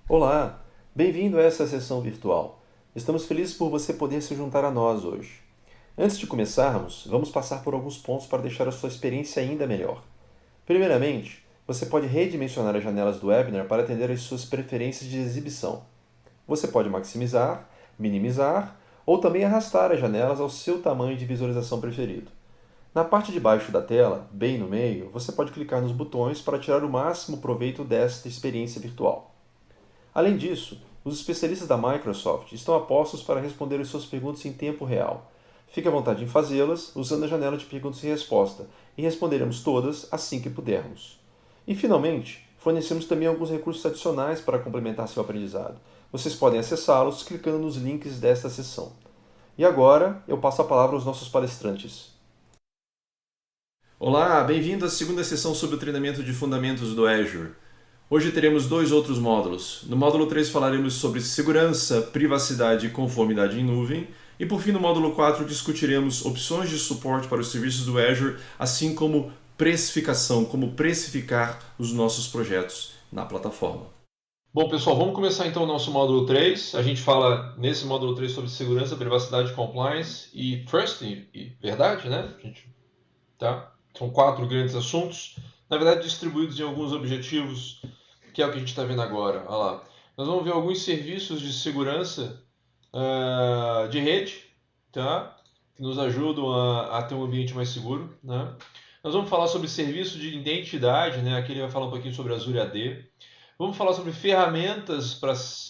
Olá, bem-vindo a essa sessão virtual. Estamos felizes por você poder se juntar a nós hoje. Antes de começarmos, vamos passar por alguns pontos para deixar a sua experiência ainda melhor. Primeiramente, você pode redimensionar as janelas do webinar para atender às suas preferências de exibição. Você pode maximizar, minimizar ou também arrastar as janelas ao seu tamanho de visualização preferido. Na parte de baixo da tela, bem no meio, você pode clicar nos botões para tirar o máximo proveito desta experiência virtual. Além disso, os especialistas da Microsoft estão a postos para responder as suas perguntas em tempo real. Fique à vontade em fazê-las usando a janela de perguntas e resposta, e responderemos todas assim que pudermos. E, finalmente, fornecemos também alguns recursos adicionais para complementar seu aprendizado. Vocês podem acessá-los clicando nos links desta sessão. E agora, eu passo a palavra aos nossos palestrantes. Olá, bem-vindo à segunda sessão sobre o treinamento de fundamentos do Azure. Hoje teremos dois outros módulos. No módulo 3 falaremos sobre segurança, privacidade e conformidade em nuvem. E por fim, no módulo 4 discutiremos opções de suporte para os serviços do Azure, assim como precificação, como precificar os nossos projetos na plataforma. Bom, pessoal, vamos começar então o nosso módulo 3. A gente fala nesse módulo 3 sobre segurança, privacidade, compliance e trust, e verdade, né? Tá? São 4 grandes assuntos, na verdade distribuídos em alguns objetivos, que é o que a gente está vendo agora. Olha lá. Nós vamos ver alguns serviços de segurança de rede, tá? Que nos ajudam a ter um ambiente mais seguro. Né? Nós vamos falar sobre serviço de identidade, né? Aqui ele vai falar um pouquinho sobre Azure AD. Vamos falar sobre ferramentas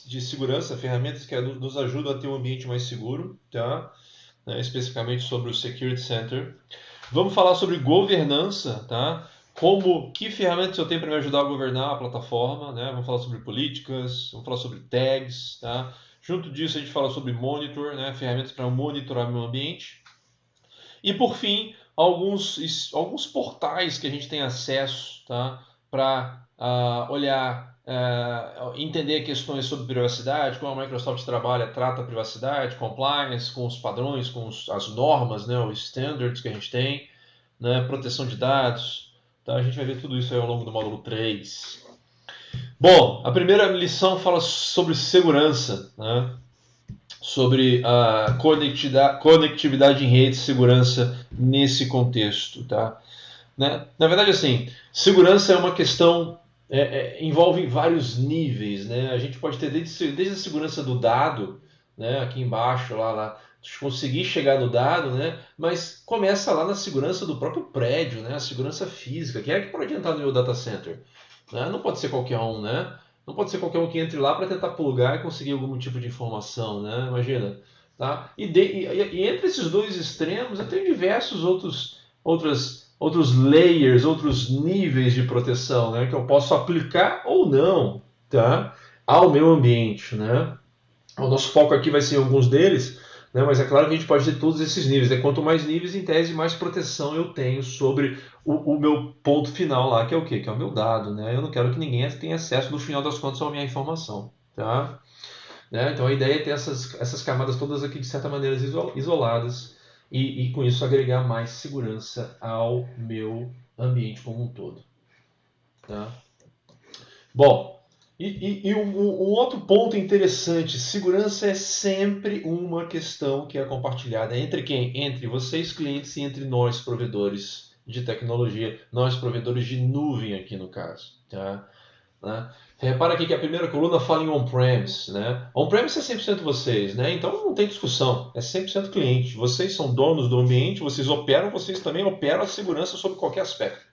de segurança, ferramentas que nos ajudam a ter um ambiente mais seguro, tá? Especificamente sobre o Security Center. Vamos falar sobre governança, tá? Que ferramentas eu tenho para me ajudar a governar a plataforma, né? Vamos falar sobre políticas, vamos falar sobre tags, tá? Junto disso a gente fala sobre monitor, né? Ferramentas para monitorar meu ambiente. E por fim, alguns portais que a gente tem acesso, tá? Para olhar, entender questões sobre privacidade, como a Microsoft trata a privacidade, compliance, com os padrões, com as normas, né? Os standards que a gente tem, né? Proteção de dados. Tá? A gente vai ver tudo isso aí ao longo do módulo 3. Bom, a primeira lição fala sobre segurança, né? Sobre a conectividade em rede e segurança nesse contexto. Tá? Né? Na verdade, assim, segurança é uma questão, envolve vários níveis. Né? A gente pode ter desde a segurança do dado, né? Aqui embaixo, lá, conseguir chegar no dado, né? Mas começa lá na segurança do próprio prédio, né? A segurança física. Quem é que pode entrar no meu data center? Né? Não pode ser qualquer um, né? Não pode ser qualquer um que entre lá para tentar plugar e conseguir algum tipo de informação, né? Imagina. Tá? E entre esses dois extremos, eu tenho diversos outros layers, outros níveis de proteção, né? Que eu posso aplicar ou não, tá? Ao meu ambiente, né? O nosso foco aqui vai ser em alguns deles, né? Mas é claro que a gente pode ter todos esses níveis. Né? Quanto mais níveis, em tese, mais proteção eu tenho sobre o meu ponto final lá, que é o quê? Que é o meu dado. Né? Eu não quero que ninguém tenha acesso, no final das contas, à minha informação. Tá? Né? Então a ideia é ter essas camadas todas aqui, de certa maneira, isoladas e com isso agregar mais segurança ao meu ambiente como um todo. Tá? Bom, um outro ponto interessante, segurança é sempre uma questão que é compartilhada entre quem? Entre vocês, clientes, e entre nós, provedores de tecnologia, nós, provedores de nuvem aqui no caso. Tá? Né? Repara aqui que a primeira coluna fala em on-premise. Né? On-premise é 100% vocês, né? Então não tem discussão, é 100% cliente. Vocês são donos do ambiente, vocês operam, vocês também operam a segurança sob qualquer aspecto.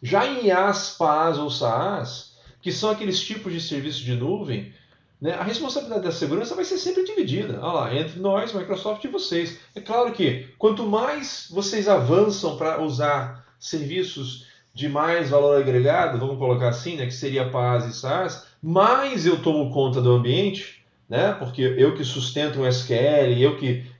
Já em IaaS, PaaS ou SaaS, que são aqueles tipos de serviço de nuvem, né, a responsabilidade da segurança vai ser sempre dividida. Olha lá, entre nós, Microsoft e vocês. É claro que quanto mais vocês avançam para usar serviços de mais valor agregado, vamos colocar assim, né, que seria PaaS e SaaS, mais eu tomo conta do ambiente, né, porque eu que sustento o SQL,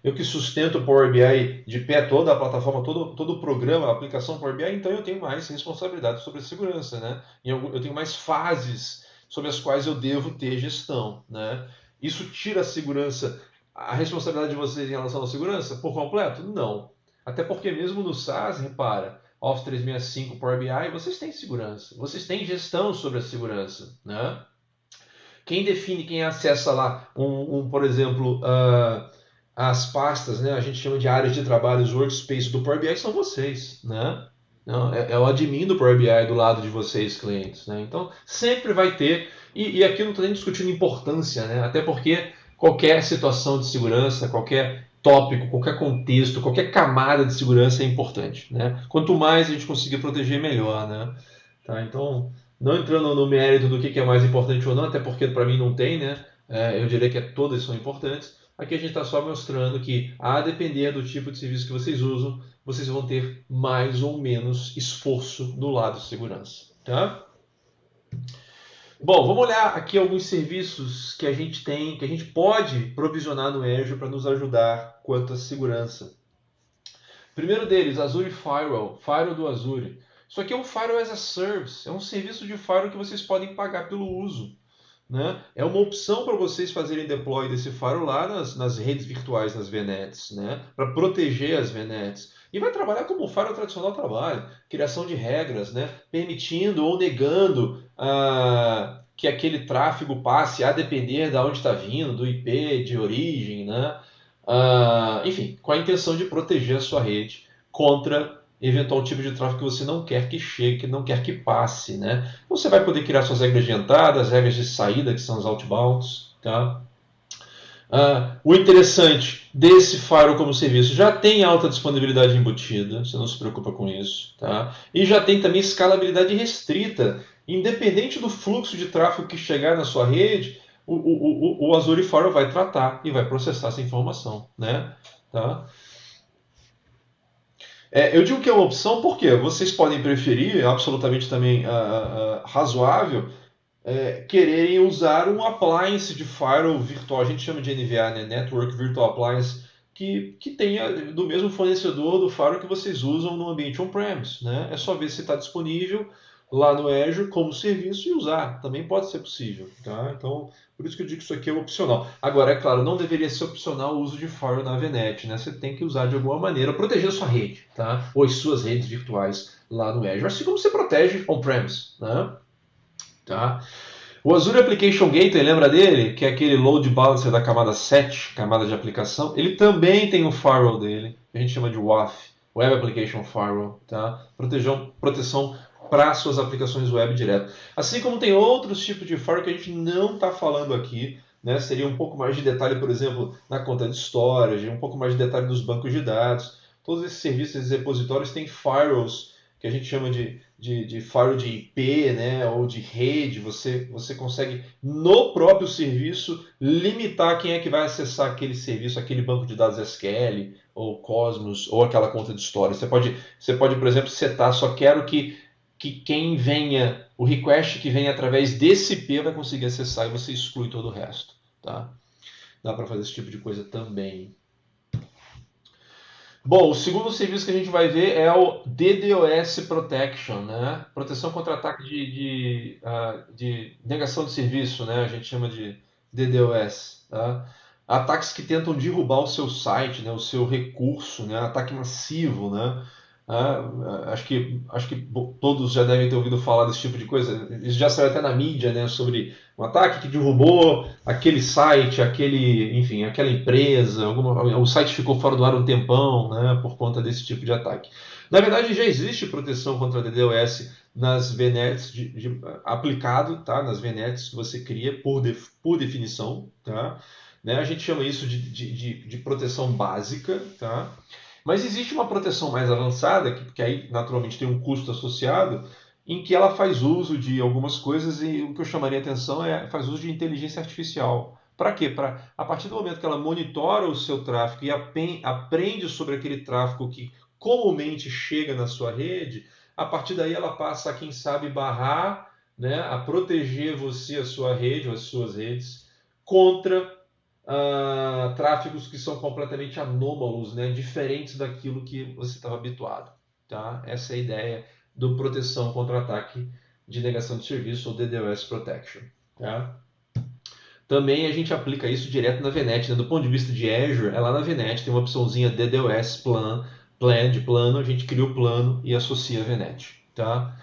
eu que sustento o Power BI de pé, toda a plataforma, todo o programa, a aplicação Power BI, então eu tenho mais responsabilidade sobre a segurança. Né? Eu tenho mais fases sobre as quais eu devo ter gestão. Né? Isso tira a segurança, a responsabilidade de vocês em relação à segurança por completo? Não. Até porque mesmo no SaaS, repara, Office 365, Power BI, vocês têm segurança, vocês têm gestão sobre a segurança. Né? Quem define, quem acessa lá, por exemplo, as pastas, né? A gente chama de áreas de trabalho, os workspaces do Power BI são vocês, né? Não, é o admin do Power BI do lado de vocês, clientes, né? Então, sempre vai ter, e aqui eu não estou nem discutindo importância, né? Até porque qualquer situação de segurança, qualquer tópico, qualquer contexto, qualquer camada de segurança é importante, né? Quanto mais a gente conseguir proteger, melhor, né? Tá, então, não entrando no mérito do que é mais importante ou não, até porque para mim não tem, né? Eu diria que todas são importantes. Aqui a gente está só mostrando que, a depender do tipo de serviço que vocês usam, vocês vão ter mais ou menos esforço do lado de segurança. Tá? Bom, vamos olhar aqui alguns serviços que a gente tem, que a gente pode provisionar no Azure para nos ajudar quanto à segurança. Primeiro deles, Azure Firewall, Firewall do Azure. Isso aqui é um Firewall as a Service, é um serviço de firewall que vocês podem pagar pelo uso. Né? É uma opção para vocês fazerem deploy desse firewall lá nas redes virtuais, nas VNets, né? Para proteger as VNets. E vai trabalhar como o firewall tradicional trabalha, criação de regras, né? Permitindo ou negando que aquele tráfego passe a depender de onde está vindo, do IP de origem, né? Enfim, com a intenção de proteger a sua rede contra eventual tipo de tráfego que você não quer que chegue, que não quer que passe, né? Você vai poder criar suas regras de entrada, as regras de saída, que são os outbounds, tá? O interessante desse firewall como serviço já tem alta disponibilidade embutida, você não se preocupa com isso, tá? E já tem também escalabilidade restrita, independente do fluxo de tráfego que chegar na sua rede, o Azure Firewall vai tratar e vai processar essa informação, né? Tá? Eu digo que é uma opção porque vocês podem preferir, absolutamente também razoável, quererem usar um appliance de firewall virtual, a gente chama de NVA, né? Network Virtual Appliance, que tenha do mesmo fornecedor do firewall que vocês usam no ambiente on-premise. Né? É só ver se está disponível lá no Azure como serviço e usar. Também pode ser possível. Tá? Então, por isso que eu digo que isso aqui é opcional. Agora, é claro, não deveria ser opcional o uso de firewall na VNet. Né? Você tem que usar de alguma maneira, proteger a sua rede, tá? Ou as suas redes virtuais lá no Azure, assim como você protege on-premise. Né? Tá? O Azure Application Gateway, lembra dele? Que é aquele load balancer da camada 7, camada de aplicação. Ele também tem um firewall dele, que a gente chama de WAF, Web Application Firewall, tá? Proteção para suas aplicações web direto. Assim como tem outros tipos de firewall que a gente não está falando aqui, né? Seria um pouco mais de detalhe, por exemplo, na conta de storage, um pouco mais de detalhe nos bancos de dados. Todos esses serviços, esses repositórios têm firewalls que a gente chama de firewall de IP, né, ou de rede. Você consegue, no próprio serviço, limitar quem é que vai acessar aquele serviço, aquele banco de dados SQL, ou Cosmos, ou aquela conta de storage. Você pode, por exemplo, setar, só quero que quem venha, o request que venha através desse IP vai conseguir acessar e você exclui todo o resto. Tá? Dá para fazer esse tipo de coisa também. Bom, o segundo serviço que a gente vai ver é o DDoS Protection, né? Proteção contra ataque de negação de serviço, né? A gente chama de DDoS, tá? Ataques que tentam derrubar o seu site, né? O seu recurso, né? Ataque massivo, né? Acho que todos já devem ter ouvido falar desse tipo de coisa. Isso já saiu até na mídia, né? Sobre um ataque que derrubou aquele site, enfim, aquela empresa, o site ficou fora do ar um tempão, né? Por conta desse tipo de ataque. Na verdade, já existe proteção contra DDoS nas VNets aplicado, tá? Nas VNets que você cria por definição, tá? Né? A gente chama isso de proteção básica, tá? Mas existe uma proteção mais avançada, que aí naturalmente tem um custo associado, em que ela faz uso de algumas coisas e o que eu chamaria a atenção faz uso de inteligência artificial. Para quê? A partir do momento que ela monitora o seu tráfego e aprende sobre aquele tráfego que comumente chega na sua rede, a partir daí ela passa a, quem sabe, barrar, né, a proteger você, a sua rede ou as suas redes contra tráfegos que são completamente anômalos, né? Diferentes daquilo que você estava habituado. Tá? Essa é a ideia do proteção contra ataque de negação de serviço, ou DDoS Protection. Tá? Também a gente aplica isso direto na VNet. Né? Do ponto de vista de Azure, é lá na VNet, tem uma opçãozinha DDoS Plan de plano, a gente cria o plano e associa a VNet. Tá?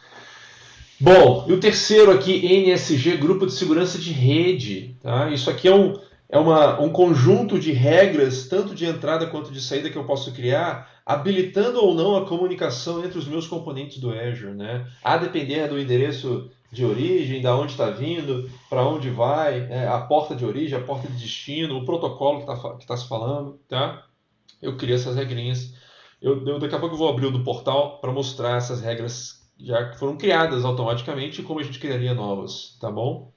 Bom, e o terceiro aqui, NSG, Grupo de Segurança de Rede. Tá? Isso aqui um conjunto de regras, tanto de entrada quanto de saída, que eu posso criar, habilitando ou não a comunicação entre os meus componentes do Azure. Né? A depender do endereço de origem, da onde está vindo, para onde vai, a porta de origem, a porta de destino, o protocolo que está se falando. Tá? Eu crio essas regrinhas. Daqui a pouco eu vou abrir o do portal para mostrar essas regras já que foram criadas automaticamente e como a gente criaria novas, tá bom?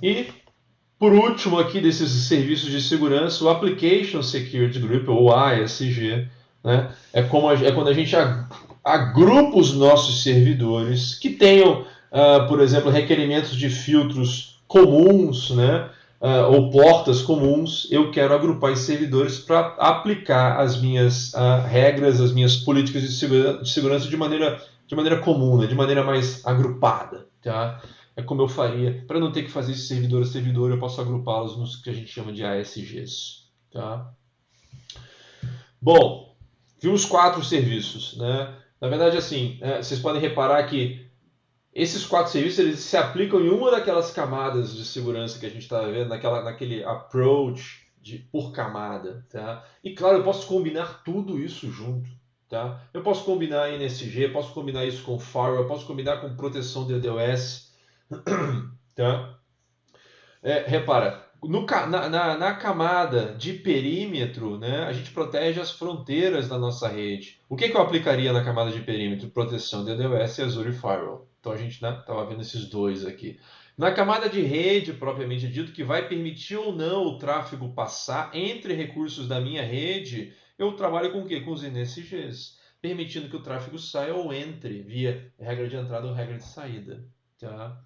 E por último aqui desses serviços de segurança, o Application Security Group, ou ASG, né? É quando a gente agrupa os nossos servidores que tenham, por exemplo, requerimentos de filtros comuns, né? Ou portas comuns. Eu quero agrupar esses servidores para aplicar as minhas regras, as minhas políticas de segurança de maneira comum, né? De maneira mais agrupada, tá? É como eu faria, para não ter que fazer esse servidor a servidor, eu posso agrupá-los nos que a gente chama de ASGs. Tá? Bom, vimos 4 serviços. Né? Na verdade, assim, vocês podem reparar que esses 4 serviços eles se aplicam em uma daquelas camadas de segurança que a gente está vendo, naquele approach por camada. Tá? E claro, eu posso combinar tudo isso junto. Tá? Eu posso combinar NSG, posso combinar isso com firewall, posso combinar com proteção de DDoS. Tá? Repara, na camada de perímetro, né, a gente protege as fronteiras da nossa rede. O que eu aplicaria na camada de perímetro? Proteção de DDoS e Azure Firewall. Então a gente estava vendo esses dois aqui. Na camada de rede, propriamente dito, que vai permitir ou não o tráfego passar entre recursos da minha rede, eu trabalho com o quê? Com os NSGs, permitindo que o tráfego saia ou entre via regra de entrada ou regra de saída. Tá?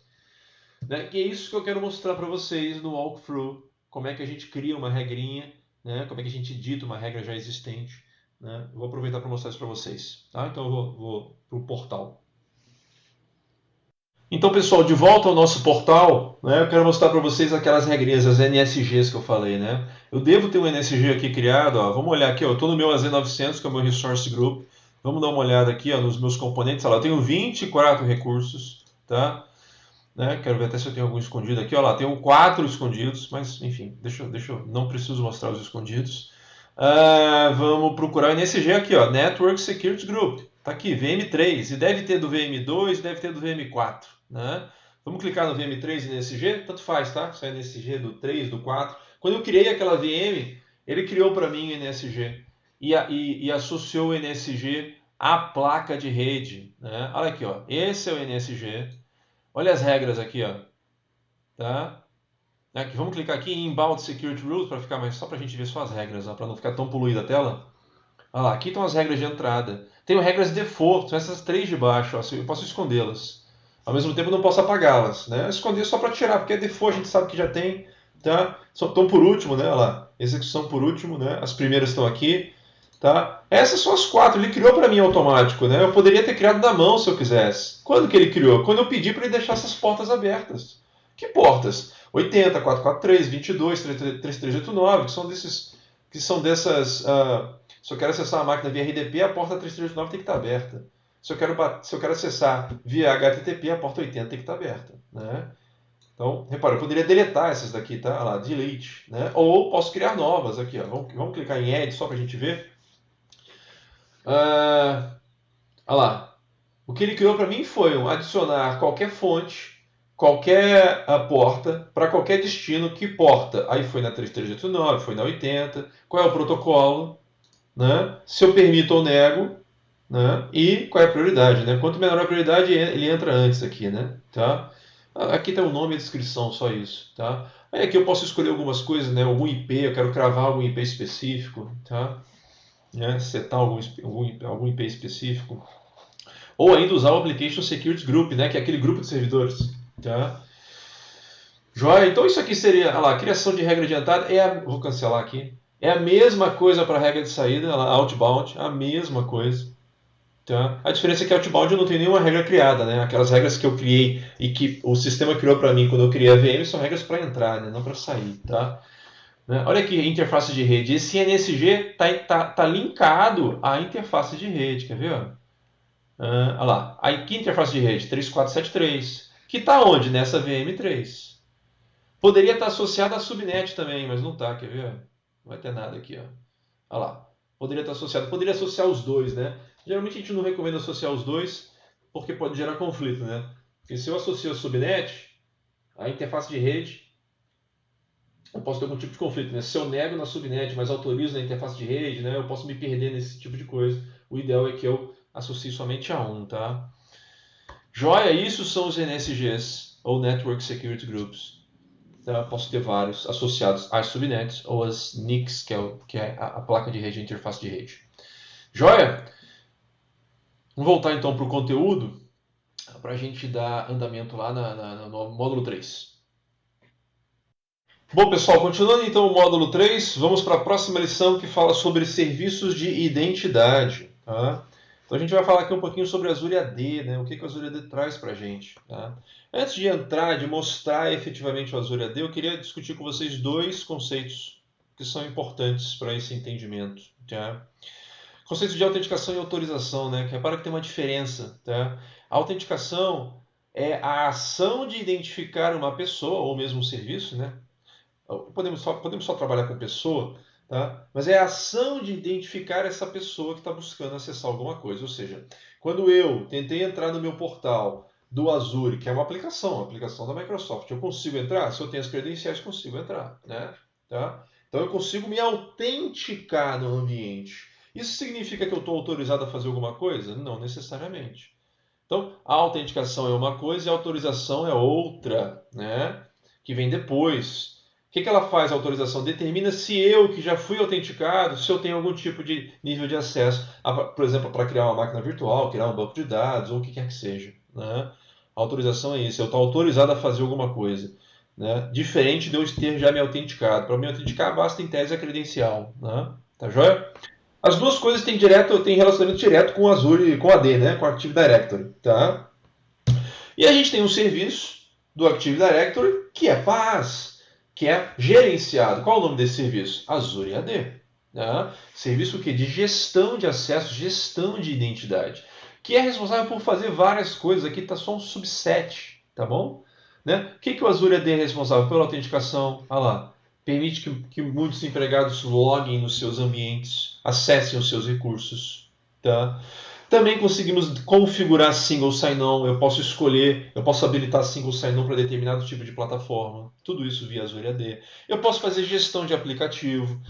Né? Que é isso que eu quero mostrar para vocês no walkthrough, como é que a gente cria uma regrinha, né? Como é que a gente dita uma regra já existente. Né? Eu vou aproveitar para mostrar isso para vocês. Tá? Então eu vou para o portal. Então, pessoal, de volta ao nosso portal, né, eu quero mostrar para vocês aquelas regrinhas, as NSGs que eu falei. Né? Eu devo ter um NSG aqui criado. Ó, vamos olhar aqui, ó, eu estou no meu AZ900, que é o meu Resource Group. Vamos dar uma olhada aqui ó, nos meus componentes. Olha lá, eu tenho 24 recursos. Tá? Né? Quero ver até se eu tenho algum escondido aqui. Olha lá, tenho 4 escondidos, mas enfim, não preciso mostrar os escondidos. Vamos procurar o NSG aqui, ó, Network Security Group. Está aqui, VM3, e deve ter do VM2, deve ter do VM4. Né? Vamos clicar no VM3 e NSG, tanto faz, tá? Se é NSG do 3, do 4. Quando eu criei aquela VM, ele criou para mim o NSG e associou o NSG à placa de rede. Né? Olha aqui, ó, esse é o NSG. Olha as regras aqui, ó. Tá? Aqui, vamos clicar aqui em Inbound Security Rules para ficar mais só para a gente ver só as regras, para não ficar tão poluída a tela. Olha lá, aqui estão as regras de entrada. Tenho regras default, são essas 3 de baixo, ó, eu posso escondê-las. Ao mesmo tempo, não posso apagá-las, né? Esconder só para tirar, porque é default, a gente sabe que já tem, tá? Estão por último, né? Olha lá, execução por último, né? As primeiras estão aqui. Tá? Essas são as 4, ele criou para mim automático, né? Eu poderia ter criado na mão se eu quisesse. Quando que ele criou? Quando eu pedi para ele deixar essas portas abertas. Que portas? 80, 443, 22, 3389, que são dessas. Se eu quero acessar a máquina via RDP, a porta 3389 tem que estar aberta. Se eu quero acessar via HTTP, a porta 80 tem que estar aberta. Né? Então, repara, eu poderia deletar essas daqui, tá? Olha lá, delete. Né? Ou posso criar novas aqui. Ó. Vamos clicar em Add só para a gente ver. Olha lá. O que ele criou para mim foi adicionar qualquer fonte, qualquer porta, para qualquer destino. Que porta? Aí foi na 3389, foi na 80. Qual é o protocolo? Né? Se eu permito ou nego. Né? E qual é a prioridade? Né? Quanto menor a prioridade, ele entra antes aqui. Né? Tá? Aqui tem o nome e a descrição, só isso. Tá? Aí aqui eu posso escolher algumas coisas, né? Algum IP, eu quero cravar algum IP específico. Tá? Né, setar algum IP específico, ou ainda usar o Application Security Group, né, que é aquele grupo de servidores. Tá? Joia, então isso aqui seria, olha lá, criação de regra de entrada, vou cancelar aqui, é a mesma coisa para a regra de saída, olha lá, outbound, a mesma coisa. Tá? A diferença é que outbound não tem nenhuma regra criada, né? Aquelas regras que eu criei e que o sistema criou para mim quando eu criei a VM são regras para entrar, né? Não para sair. Tá? Olha aqui, interface de rede. Esse NSG está linkado à interface de rede, quer ver? Olha lá. Aqui interface de rede 3473, que está onde? Nessa VM3. Poderia estar associado à subnet também, mas não está, quer ver? Não vai ter nada aqui, ó. Olha lá. Poderia estar associado. Poderia associar os dois, né? Geralmente a gente não recomenda associar os dois, porque pode gerar conflito, né? Porque se eu associo a subnet, a interface de rede, eu posso ter algum tipo de conflito, né? Se eu nego na subnet, mas autorizo na interface de rede, né? Eu posso me perder nesse tipo de coisa. O ideal é que eu associe somente a um, tá? Joia, isso são os NSGs, ou Network Security Groups. Então, eu posso ter vários associados às subnets ou às NICs, que é a placa de rede, a interface de rede. Joia? Vamos voltar então para o conteúdo, para a gente dar andamento lá no módulo 3. Bom, pessoal, continuando então o módulo 3, vamos para a próxima lição que fala sobre serviços de identidade. Tá? Então a gente vai falar aqui um pouquinho sobre Azure AD, né? O que o Azure AD traz para a gente. Tá? Antes de entrar, de mostrar efetivamente o Azure AD, eu queria discutir com vocês dois conceitos que são importantes para esse entendimento. Tá? Conceito de autenticação e autorização, né? Que repara que tem uma diferença. Tá? A autenticação é a ação de identificar uma pessoa ou mesmo um serviço, né? Podemos só trabalhar com pessoa, tá? Mas é a ação de identificar essa pessoa que está buscando acessar alguma coisa. Ou seja, quando eu tentei entrar no meu portal do Azure, que é uma aplicação da Microsoft, eu consigo entrar? Se eu tenho as credenciais, consigo entrar, né? Tá? Então eu consigo me autenticar no ambiente. Isso significa que eu estou autorizado a fazer alguma coisa? Não necessariamente. Então, a autenticação é uma coisa e a autorização é outra, né? Que vem depois. O que ela faz, a autorização? Determina se eu, que já fui autenticado, se eu tenho algum tipo de nível de acesso, por exemplo, para criar uma máquina virtual, criar um banco de dados, ou o que quer que seja. Né? A autorização é isso, eu estou autorizado a fazer alguma coisa. Né? Diferente de eu ter já me autenticado. Para me autenticar, basta em tese a credencial. Né? Tá joia? As duas coisas têm relacionamento direto com o Azure, com o AD, né? Com o Active Directory. Tá? E a gente tem um serviço do Active Directory que é PaaS, que é gerenciado. Qual é o nome desse serviço? Azure AD. Né? Serviço que? De gestão de acesso, gestão de identidade. Que é responsável por fazer várias coisas. Aqui está só um subset, tá bom? Né? O que o Azure AD é responsável? Pela autenticação. Olha lá. Permite que muitos empregados loguem nos seus ambientes, acessem os seus recursos. Tá? Também conseguimos configurar single sign-on. Eu posso escolher, eu posso habilitar single sign-on para determinado tipo de plataforma. Tudo isso via Azure AD. Eu posso fazer gestão de aplicativo,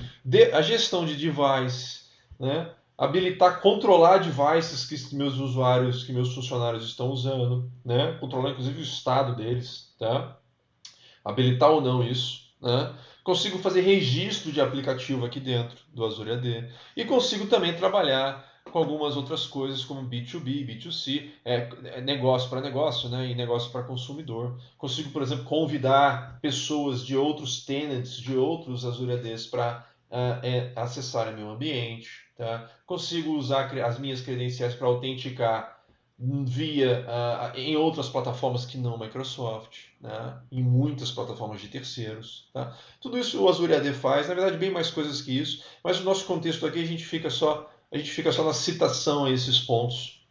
a gestão de device, né? Habilitar, controlar devices que meus usuários, que meus funcionários estão usando, né? Controlar inclusive o estado deles, tá? Habilitar ou não isso, né? Consigo fazer registro de aplicativo aqui dentro do Azure AD e consigo também trabalhar com algumas outras coisas como B2B, B2C, negócio para negócio, né? E negócio para consumidor. Consigo, por exemplo, convidar pessoas de outros tenants, de outros Azure ADs para acessarem meu ambiente. Tá? Consigo usar as minhas credenciais para autenticar via em outras plataformas que não Microsoft, né? Em muitas plataformas de terceiros. Tá? Tudo isso o Azure AD faz, na verdade bem mais coisas que isso, mas no nosso contexto aqui a gente fica só na citação a esses pontos.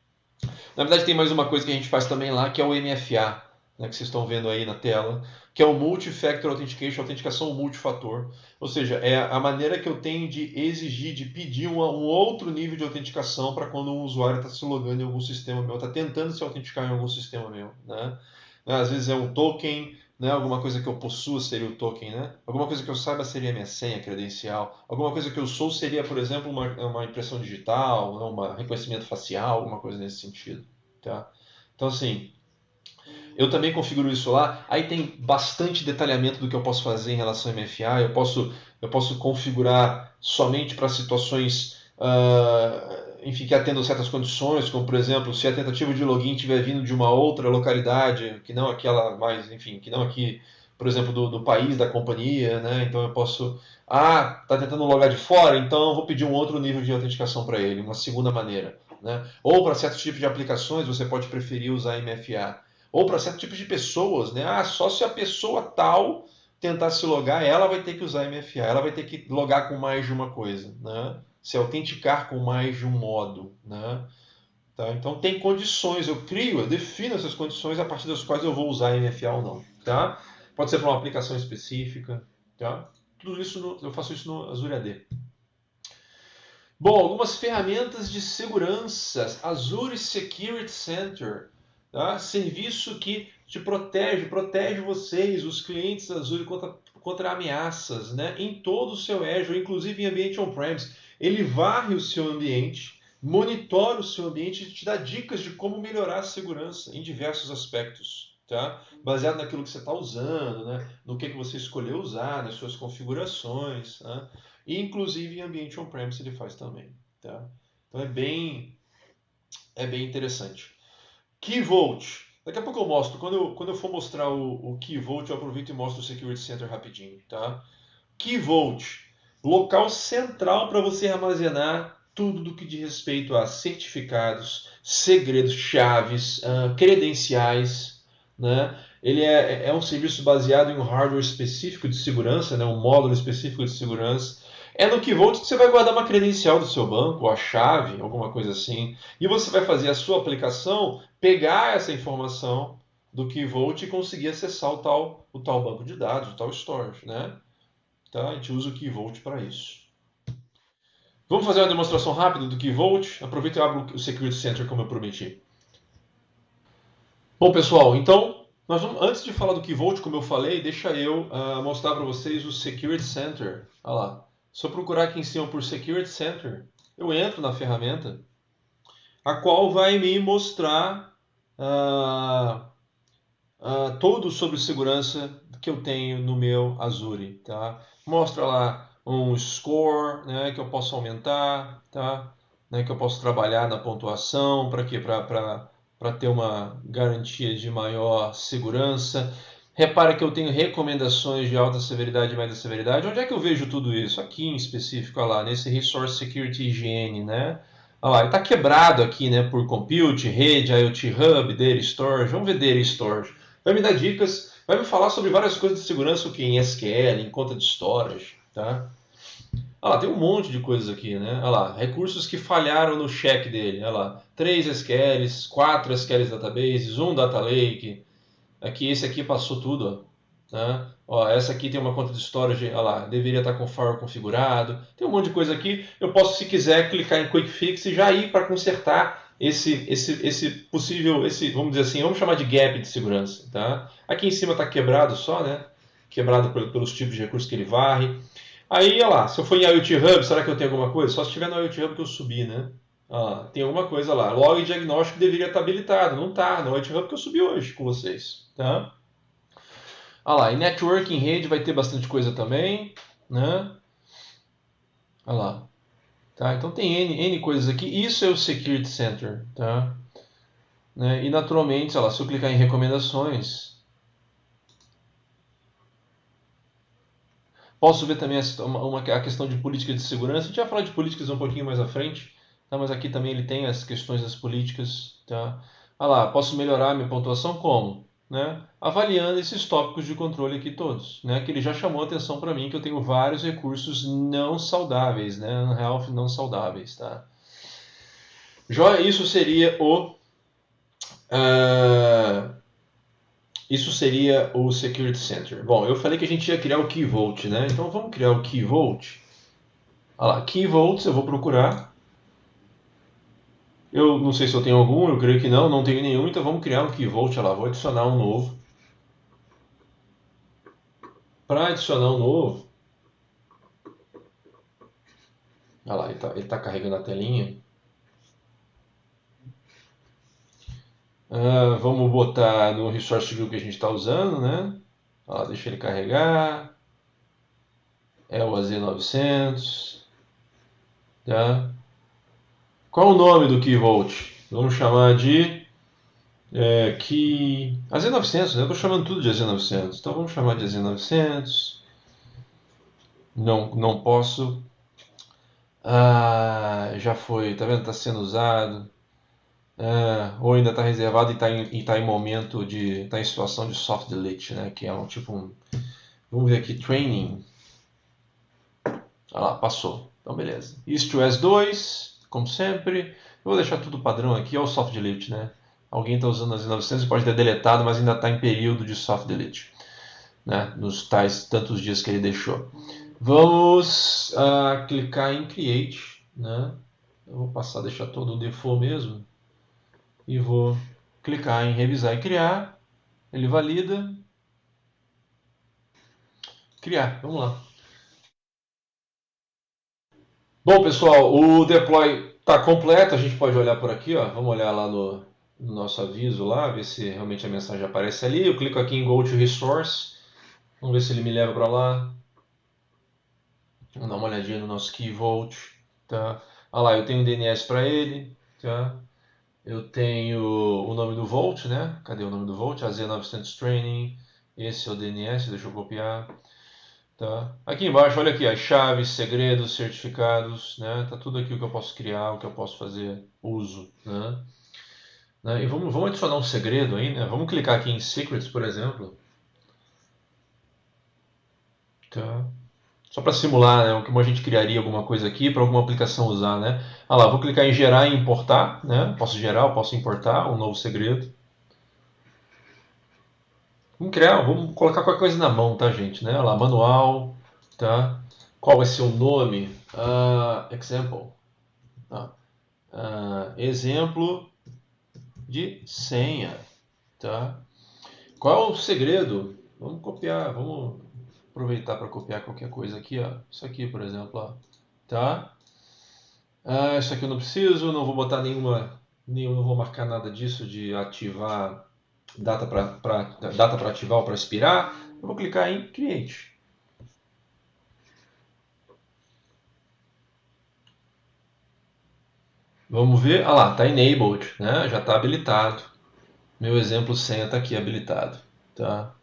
Na verdade tem mais uma coisa que a gente faz também lá, que é o MFA, né, que vocês estão vendo aí na tela, que é o Multi-Factor Authentication, autenticação multifator. Ou seja, é a maneira que eu tenho de exigir, de pedir um outro nível de autenticação para quando um usuário está se logando em algum sistema meu, está tentando se autenticar em algum sistema meu. Né? Às vezes é um token, né? Alguma coisa que eu possua seria o token, né? Alguma coisa que eu saiba seria a minha senha, credencial. Alguma coisa que eu sou seria, por exemplo, uma impressão digital, um reconhecimento facial, alguma coisa nesse sentido. Tá? Então, assim, eu também configuro isso lá. Aí tem bastante detalhamento do que eu posso fazer em relação ao MFA. Eu posso configurar somente para situações, enfim, que atendam certas condições, como por exemplo, se a tentativa de login estiver vindo de uma outra localidade, que não aquela mais, enfim, que não aqui, por exemplo, do país da companhia, né? Então eu posso, está tentando logar de fora, então eu vou pedir um outro nível de autenticação para ele, uma segunda maneira, né? Ou para certos tipos de aplicações você pode preferir usar MFA. Ou para certos tipos de pessoas, né? Só se a pessoa tal tentar se logar, ela vai ter que usar MFA, ela vai ter que logar com mais de uma coisa, né? Se autenticar com mais de um modo, né? Tá? Então tem condições, eu defino essas condições a partir das quais eu vou usar MFA ou não. Tá? Pode ser para uma aplicação específica. Tá? Tudo isso eu faço isso no Azure AD. Bom, algumas ferramentas de segurança. Azure Security Center. Tá? Serviço que te protege vocês, os clientes Azure, contra ameaças, né? Em todo o seu Azure, inclusive em ambiente on-premise. Ele varre o seu ambiente, monitora o seu ambiente e te dá dicas de como melhorar a segurança em diversos aspectos. Tá? Baseado naquilo que você está usando, né? No que você escolheu usar, nas suas configurações. Tá? E inclusive em ambiente on-premise ele faz também. Tá? Então é bem interessante. Key Vault. Daqui a pouco eu mostro. Quando eu for mostrar o Key Vault, eu aproveito e mostro o Security Center rapidinho. Tá? Key Vault. Local central para você armazenar tudo do que diz respeito a certificados, segredos, chaves, credenciais. Né? Ele é um serviço baseado em um hardware específico de segurança, né? Um módulo específico de segurança. É no Key Vault que você vai guardar uma credencial do seu banco, ou a chave, alguma coisa assim. E você vai fazer a sua aplicação, pegar essa informação do Key Vault e conseguir acessar o tal banco de dados, o tal storage. Né? Tá? A gente usa o Key Vault para isso. Vamos fazer uma demonstração rápida do Key Vault? Aproveita e abro o Security Center como eu prometi. Bom, pessoal, então, antes de falar do Key Vault, como eu falei, deixa eu mostrar para vocês o Security Center. Olha lá. Se eu procurar aqui em cima por Security Center, eu entro na ferramenta, a qual vai me mostrar tudo sobre segurança que eu tenho no meu Azure. Tá? Mostra lá um score, né, que eu posso aumentar, tá? Né, que eu posso trabalhar na pontuação, para quê? Para ter uma garantia de maior segurança. Repara que eu tenho recomendações de alta severidade e média severidade. Onde é que eu vejo tudo isso? Aqui em específico, olha lá, nesse Resource Security Higiene, né? Olha lá, ele está quebrado aqui, né, por Compute, Rede, IoT Hub, Data Storage. Vamos ver Data Storage. Vai me dar dicas, vai me falar sobre várias coisas de segurança, o que em SQL, em conta de storage, tá? Olha lá, tem um monte de coisas aqui, né? Olha lá, recursos que falharam no check dele. Olha lá, 3 SQLs, 4 SQLs databases, 1 data lake. Aqui, esse aqui passou tudo, ó. Né? Ó, essa aqui tem uma conta de storage, olha lá, deveria estar com firewall configurado. Tem um monte de coisa aqui. Eu posso, se quiser, clicar em Quick Fix e já ir para consertar esse possível, vamos dizer assim, vamos chamar de gap de segurança. Tá? Aqui em cima está quebrado só, né? Quebrado pelos tipos de recursos que ele varre. Aí, olha lá, se eu for em IoT Hub, será que eu tenho alguma coisa? Só se tiver no IoT Hub que eu subi, né? Ah, tem alguma coisa lá. Log diagnóstico deveria estar habilitado. Não está no IoT Hub que eu subi hoje com vocês. Tá? Olha lá, em network, em rede vai ter bastante coisa também. Né? Olha lá. Tá? Então tem N coisas aqui. Isso é o Security Center. Tá? Né? E naturalmente, olha lá, se eu clicar em recomendações, posso ver também a questão de política de segurança. A gente vai falar de políticas um pouquinho mais à frente, tá? Mas aqui também ele tem as questões das políticas. Tá? Ah lá, posso melhorar a minha pontuação como? Né? Avaliando esses tópicos de controle aqui todos. Né? Que ele já chamou a atenção para mim que eu tenho vários recursos não saudáveis, né? Unhealthy não saudáveis. Tá? Joia, isso seria isso seria o Security Center. Bom, eu falei que a gente ia criar o Key Vault, né? Então vamos criar o Key Vault. Olha lá, Key Vaults, eu vou procurar. Eu não sei se eu tenho algum, eu creio que não tenho nenhum, então vamos criar um Key Vault. Olha lá, vou adicionar um novo. Para adicionar um novo, olha lá, ele tá carregando a telinha. Vamos botar no Resource View que a gente está usando, né? Olha lá, deixa ele carregar. É o AZ900. Tá? Qual o nome do Key Vault? Vamos chamar de AZ900, né? Eu estou chamando tudo de AZ900. Então vamos chamar de AZ900. Não posso. Já foi, tá vendo? Está sendo usado. Ou ainda está reservado e está em momento de. Está em situação de soft delete, né? Que é um tipo. Vamos ver aqui, training. Olha lá, passou. Então beleza. East to S2, como sempre. Eu vou deixar tudo padrão aqui, ó, o soft delete, né? Alguém está usando as 900 e pode ter deletado, mas ainda está em período de soft delete, né? Nos tais tantos dias que ele deixou. Vamos clicar em Create, né? Eu vou passar a deixar todo o default mesmo e vou clicar em Revisar e Criar. Ele valida. Criar, vamos lá. Bom, pessoal, o deploy está completo. A gente pode olhar por aqui, ó. Vamos olhar lá no nosso aviso lá, ver se realmente a mensagem aparece ali. Eu clico aqui em Go to Resource. Vamos ver se ele me leva para lá. Vamos dar uma olhadinha no nosso Key Vault, tá? Ah lá, eu tenho um DNS para ele, tá? Eu tenho o nome do Vault, né? Cadê o nome do Vault? AZ900 Training. Esse é o DNS, deixa eu copiar. Tá? Aqui embaixo, olha aqui, as chaves, segredos, certificados, né? Tá tudo aqui o que eu posso criar, o que eu posso fazer uso, né? E vamos adicionar um segredo aí, né? Vamos clicar aqui em Secrets, por exemplo. Tá? Só para simular, né, como a gente criaria alguma coisa aqui para alguma aplicação usar, né? Ah lá, vou clicar em gerar e importar, né? Posso gerar, eu posso importar um novo segredo. Vamos colocar qualquer coisa na mão, tá, gente? Né? Olha lá, manual, tá? Qual vai ser o nome? Example. Tá? Exemplo de senha, tá? Qual é o segredo? Vamos copiar, vamos aproveitar para copiar qualquer coisa aqui, ó. Isso aqui, por exemplo, ó. Tá? Isso aqui eu não preciso, não vou botar não vou marcar nada disso de ativar data para ativar ou para expirar. Eu vou clicar em Create. Vamos ver, ah lá, está enabled, né? Já está habilitado. Meu exemplo senha está aqui habilitado, tá?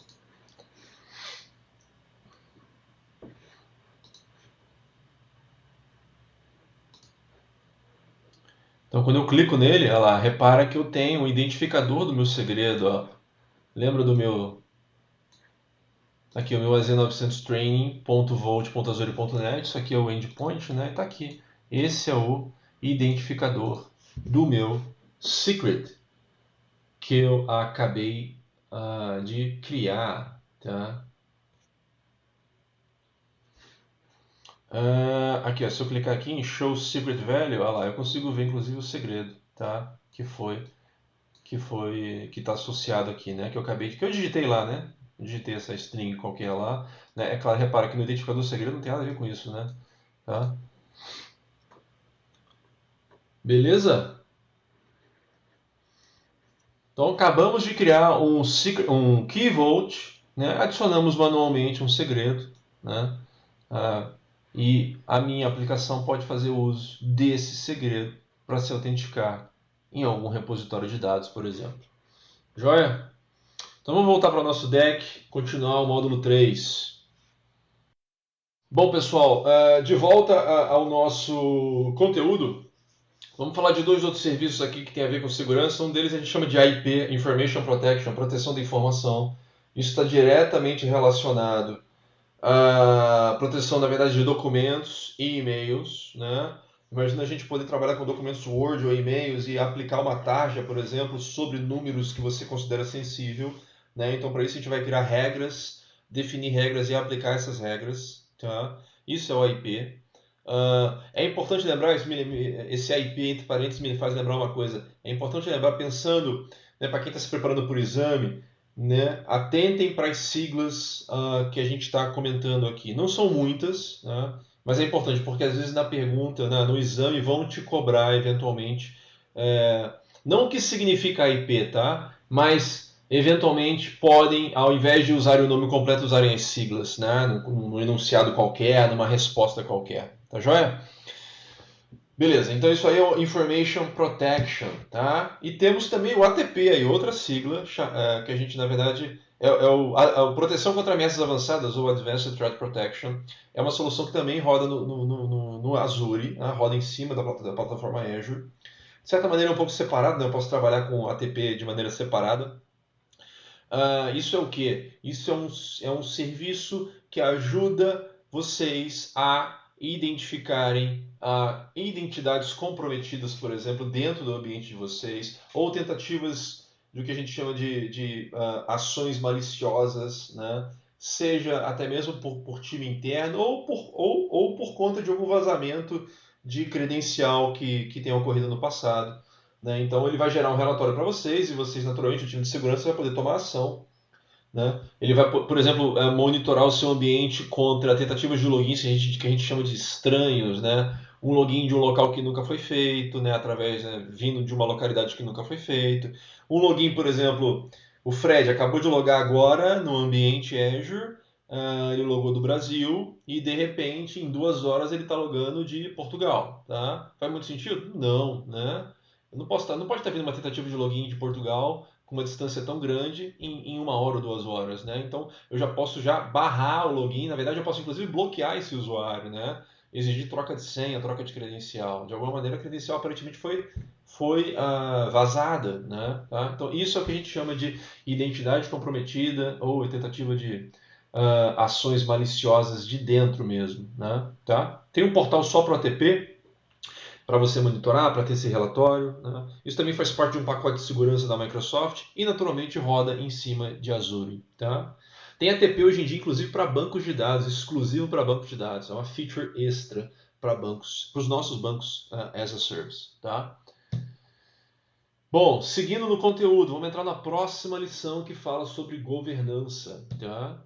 Então, quando eu clico nele, olha lá, repara que eu tenho o identificador do meu segredo. Ó. Lembra do meu. Aqui, o meu AZ900 training.volt.azure.net. Isso aqui é o endpoint, né? E está aqui. Esse é o identificador do meu secret que eu acabei de criar. Tá? Aqui, ó, se eu clicar aqui em Show Secret Value, olha lá, eu consigo ver inclusive o segredo, tá? Que está associado aqui, né? Que eu digitei lá, né? Eu digitei essa string qualquer lá, né? É claro, repara que no identificador segredo não tem nada a ver com isso, né? Tá? Beleza? Então acabamos de criar um Key Vault, né? Adicionamos manualmente um segredo, né? E a minha aplicação pode fazer uso desse segredo para se autenticar em algum repositório de dados, por exemplo. Joia? Então vamos voltar para o nosso deck, continuar o módulo 3. Bom, pessoal, de volta ao nosso conteúdo, vamos falar de dois outros serviços aqui que tem a ver com segurança. Um deles a gente chama de IP, Information Protection, proteção da informação. Isso está diretamente relacionado à proteção, na verdade, de documentos e e-mails, né? Imagina a gente poder trabalhar com documentos Word ou e-mails e aplicar uma tarja, por exemplo, sobre números que você considera sensível, né? Então, para isso a gente vai criar regras, definir regras e aplicar essas regras, tá? Isso é o IP. É importante lembrar, esse IP, entre parênteses, me faz lembrar uma coisa. É importante lembrar, pensando, né, para quem está se preparando para o exame, né, atentem para as siglas que a gente está comentando aqui. Não são muitas, né, mas é importante, porque às vezes na pergunta, né, no exame, vão te cobrar eventualmente. Não o que significa IP, tá? Mas eventualmente podem, ao invés de usarem o nome completo, usarem as siglas, né? Num enunciado qualquer, numa resposta qualquer. Tá joia? Beleza, então isso aí é o Information Protection, tá? E temos também o ATP, aí, outra sigla, que a gente, na verdade, a proteção contra ameaças avançadas, ou Advanced Threat Protection. É uma solução que também roda no Azure, né? Roda em cima da plataforma Azure. De certa maneira é um pouco separado, né? Eu posso trabalhar com ATP de maneira separada. Isso é o quê? Isso é um serviço que ajuda vocês a identificarem identidades comprometidas, por exemplo, dentro do ambiente de vocês, ou tentativas do que a gente chama de ações maliciosas, né? Seja até mesmo por time interno ou por conta de algum vazamento de credencial que tenha ocorrido no passado. Né? Então ele vai gerar um relatório para vocês e vocês, naturalmente, o time de segurança vai poder tomar ação. Né? Ele vai, por exemplo, monitorar o seu ambiente contra tentativas de login que a gente chama de estranhos, né? Um login de um local que nunca foi feito, né? Através, né? Vindo de uma localidade que nunca foi feito. Um login, por exemplo, o Fred acabou de logar agora no ambiente Azure, ele logou do Brasil e de repente em 2 horas ele está logando de Portugal. Tá? Faz muito sentido? Não, né? Eu não pode estar vindo uma tentativa de login de Portugal com uma distância tão grande em 1 hora ou 2 horas, né? Então eu já posso barrar o login, na verdade eu posso inclusive bloquear esse usuário, né? Exigir troca de senha, troca de credencial. De alguma maneira a credencial aparentemente foi vazada, né? Tá? Então isso é o que a gente chama de identidade comprometida ou tentativa de ações maliciosas de dentro mesmo, né? Tá? Tem um portal só para o ATP, para você monitorar, para ter esse relatório. Né? Isso também faz parte de um pacote de segurança da Microsoft e naturalmente roda em cima de Azure. Tá? Tem ATP hoje em dia, inclusive, para bancos de dados, exclusivo para bancos de dados. É uma feature extra para os nossos bancos as a service. Tá? Bom, seguindo no conteúdo, vamos entrar na próxima lição que fala sobre governança. Tá?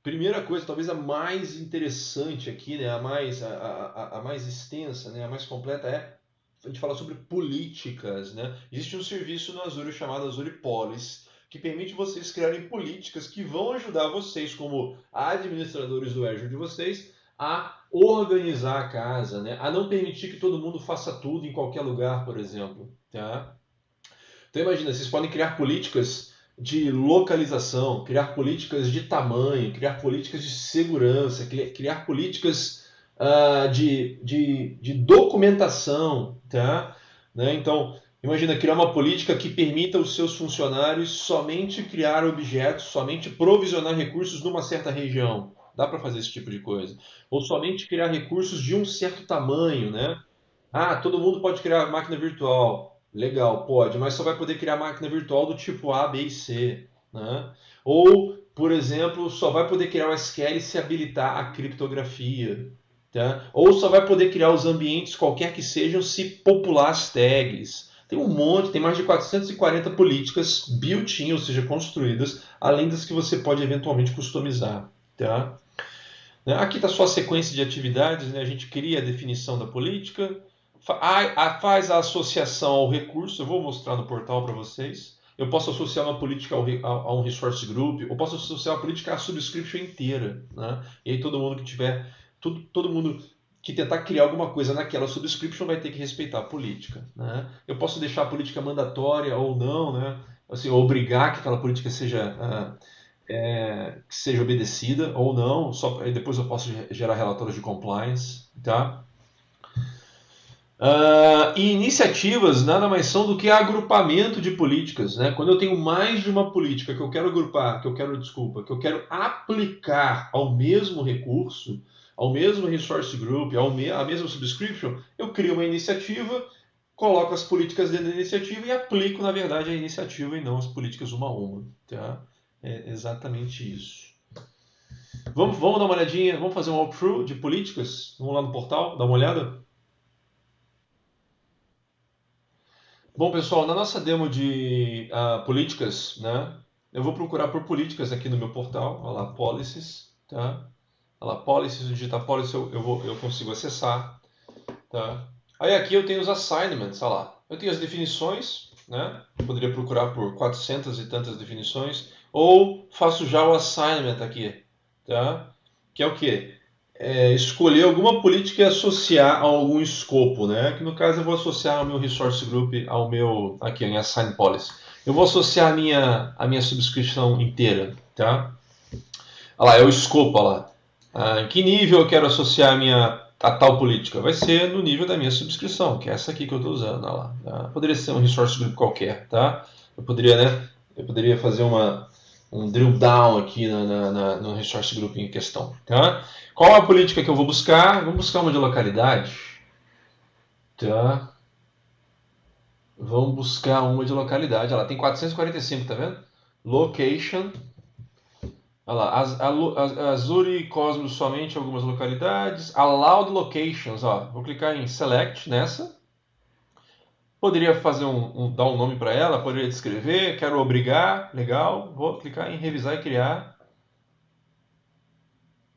Primeira coisa, talvez a mais interessante aqui, né, a mais extensa, né, a mais completa a gente fala sobre políticas. Né? Existe um serviço no Azure chamado Azure Policy, que permite vocês criarem políticas que vão ajudar vocês, como administradores do Azure de vocês, a organizar a casa, né? A não permitir que todo mundo faça tudo em qualquer lugar, por exemplo. Tá? Então imagina, vocês podem criar políticas de localização, criar políticas de tamanho, criar políticas de segurança, criar políticas de documentação. Tá? Né? Então, imagina criar uma política que permita aos seus funcionários somente criar objetos, somente provisionar recursos numa certa região. Dá para fazer esse tipo de coisa. Ou somente criar recursos de um certo tamanho. Né? Todo mundo pode criar máquina virtual. Legal, pode, mas só vai poder criar máquina virtual do tipo A, B e C. Né? Ou, por exemplo, só vai poder criar o SQL se habilitar a criptografia. Tá? Ou só vai poder criar os ambientes, qualquer que sejam, se popular as tags. Tem um monte, tem mais de 440 políticas built-in, ou seja, construídas, além das que você pode eventualmente customizar. Tá? Aqui está só a sequência de atividades, né? A gente cria a definição da política, faz a associação ao recurso, eu vou mostrar no portal para vocês. Eu posso associar uma política a um resource group, ou posso associar uma política à subscription inteira. Né? E aí todo mundo que tiver, todo mundo que tentar criar alguma coisa naquela subscription vai ter que respeitar a política. Né? Eu posso deixar a política mandatória ou não, né? Assim, obrigar que aquela política seja obedecida ou não. Depois eu posso gerar relatórios de compliance. Tá? E iniciativas nada mais são do que agrupamento de políticas. Né? Quando eu tenho mais de uma política que eu quero agrupar, que eu quero aplicar ao mesmo recurso, ao mesmo resource group, à mesma subscription, eu crio uma iniciativa, coloco as políticas dentro da iniciativa e aplico, na verdade, a iniciativa e não as políticas uma a uma. Tá? É exatamente isso. Vamos dar uma olhadinha, vamos fazer um walkthrough de políticas? Vamos lá no portal, dar uma olhada? Bom, pessoal, na nossa demo de políticas, né, eu vou procurar por políticas aqui no meu portal. Olha lá, policies, tá? Olha lá, policies, digitar policy eu consigo acessar, tá? Aí aqui eu tenho os assignments, olha lá. Eu tenho as definições, né? Eu poderia procurar por 400 e tantas definições, ou faço já o assignment aqui, tá? Que é o quê? Escolher alguma política e associar a algum escopo, né? Que no caso eu vou associar ao meu resource group, ao meu aqui em assign policy. Eu vou associar a minha subscrição inteira, tá? Olha lá, é o escopo, olha lá. Em que nível eu quero associar a tal política? Vai ser no nível da minha subscrição, que é essa aqui que eu estou usando, olha lá. Tá? Poderia ser um resource group qualquer, tá? Eu poderia fazer um drill down aqui no resource group em questão. Tá? Qual a política que eu vou buscar? Vamos buscar uma de localidade. Tá? Vamos buscar uma de localidade. Ela tem 445, tá vendo? Location. Olha lá, Azure e Cosmos somente algumas localidades. Allowed locations, ó. Vou clicar em Select nessa. Poderia fazer dar um nome para ela, poderia descrever, quero obrigar, legal. Vou clicar em revisar e criar.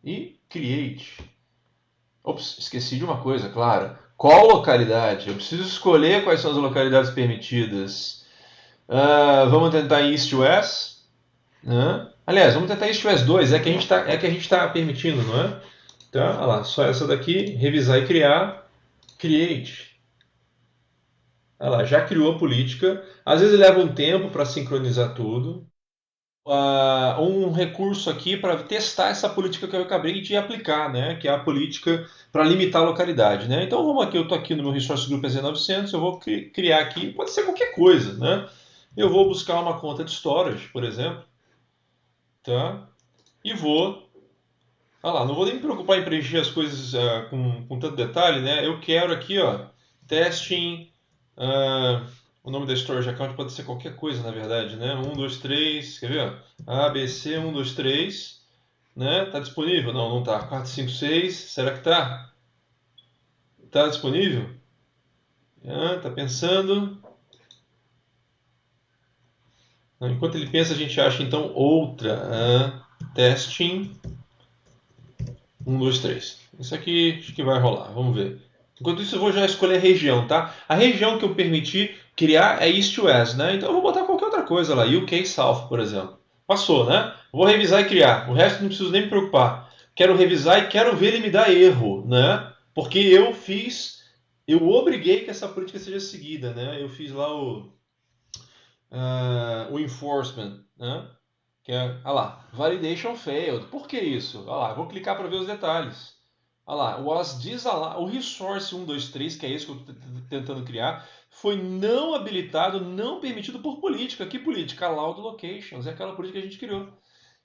E Create. Ops, esqueci de uma coisa, claro. Qual localidade? Eu preciso escolher quais são as localidades permitidas. Vamos tentar East West. Aliás, vamos tentar East West 2, é que a gente tá permitindo, não é? Tá, olha lá, só essa daqui, revisar e criar. Create. Olha lá, já criou a política. Às vezes leva um tempo para sincronizar tudo. Um recurso aqui para testar essa política que eu acabei de aplicar, né? Que é a política para limitar a localidade. Né? Então vamos aqui, eu estou aqui no meu Resource Group EZ900, eu vou criar aqui, pode ser qualquer coisa. Né? Eu vou buscar uma conta de storage, por exemplo. Tá? E vou. Olha lá, não vou nem me preocupar em preencher as coisas com tanto detalhe. Né? Eu quero aqui, ó, testing. O nome da storage account pode ser qualquer coisa, na verdade, né? 1, 2, 3, quer ver? ABC 1, 2, 3, né? Tá disponível? Não, não tá. 4, 5, 6, será que tá? Tá disponível? Tá pensando. Enquanto ele pensa, a gente acha então outra. Testing 1, 2, 3. Isso aqui acho que vai rolar, vamos ver. Enquanto isso, eu vou já escolher a região, tá? A região que eu permiti criar é East West, né? Então eu vou botar qualquer outra coisa lá, UK South, por exemplo. Passou, né? Vou revisar e criar. O resto não preciso nem me preocupar. Quero revisar e quero ver ele me dar erro, né? Porque eu obriguei que essa política seja seguida, né? Eu fiz lá o enforcement, né? Que é, olha lá, validation failed. Por que isso? Olha lá, vou clicar para ver os detalhes. Olha lá, was disallowed, o resource 123, que é esse que eu estou tentando criar, foi não habilitado, não permitido por política. Que política? Allowed locations, é aquela política que a gente criou.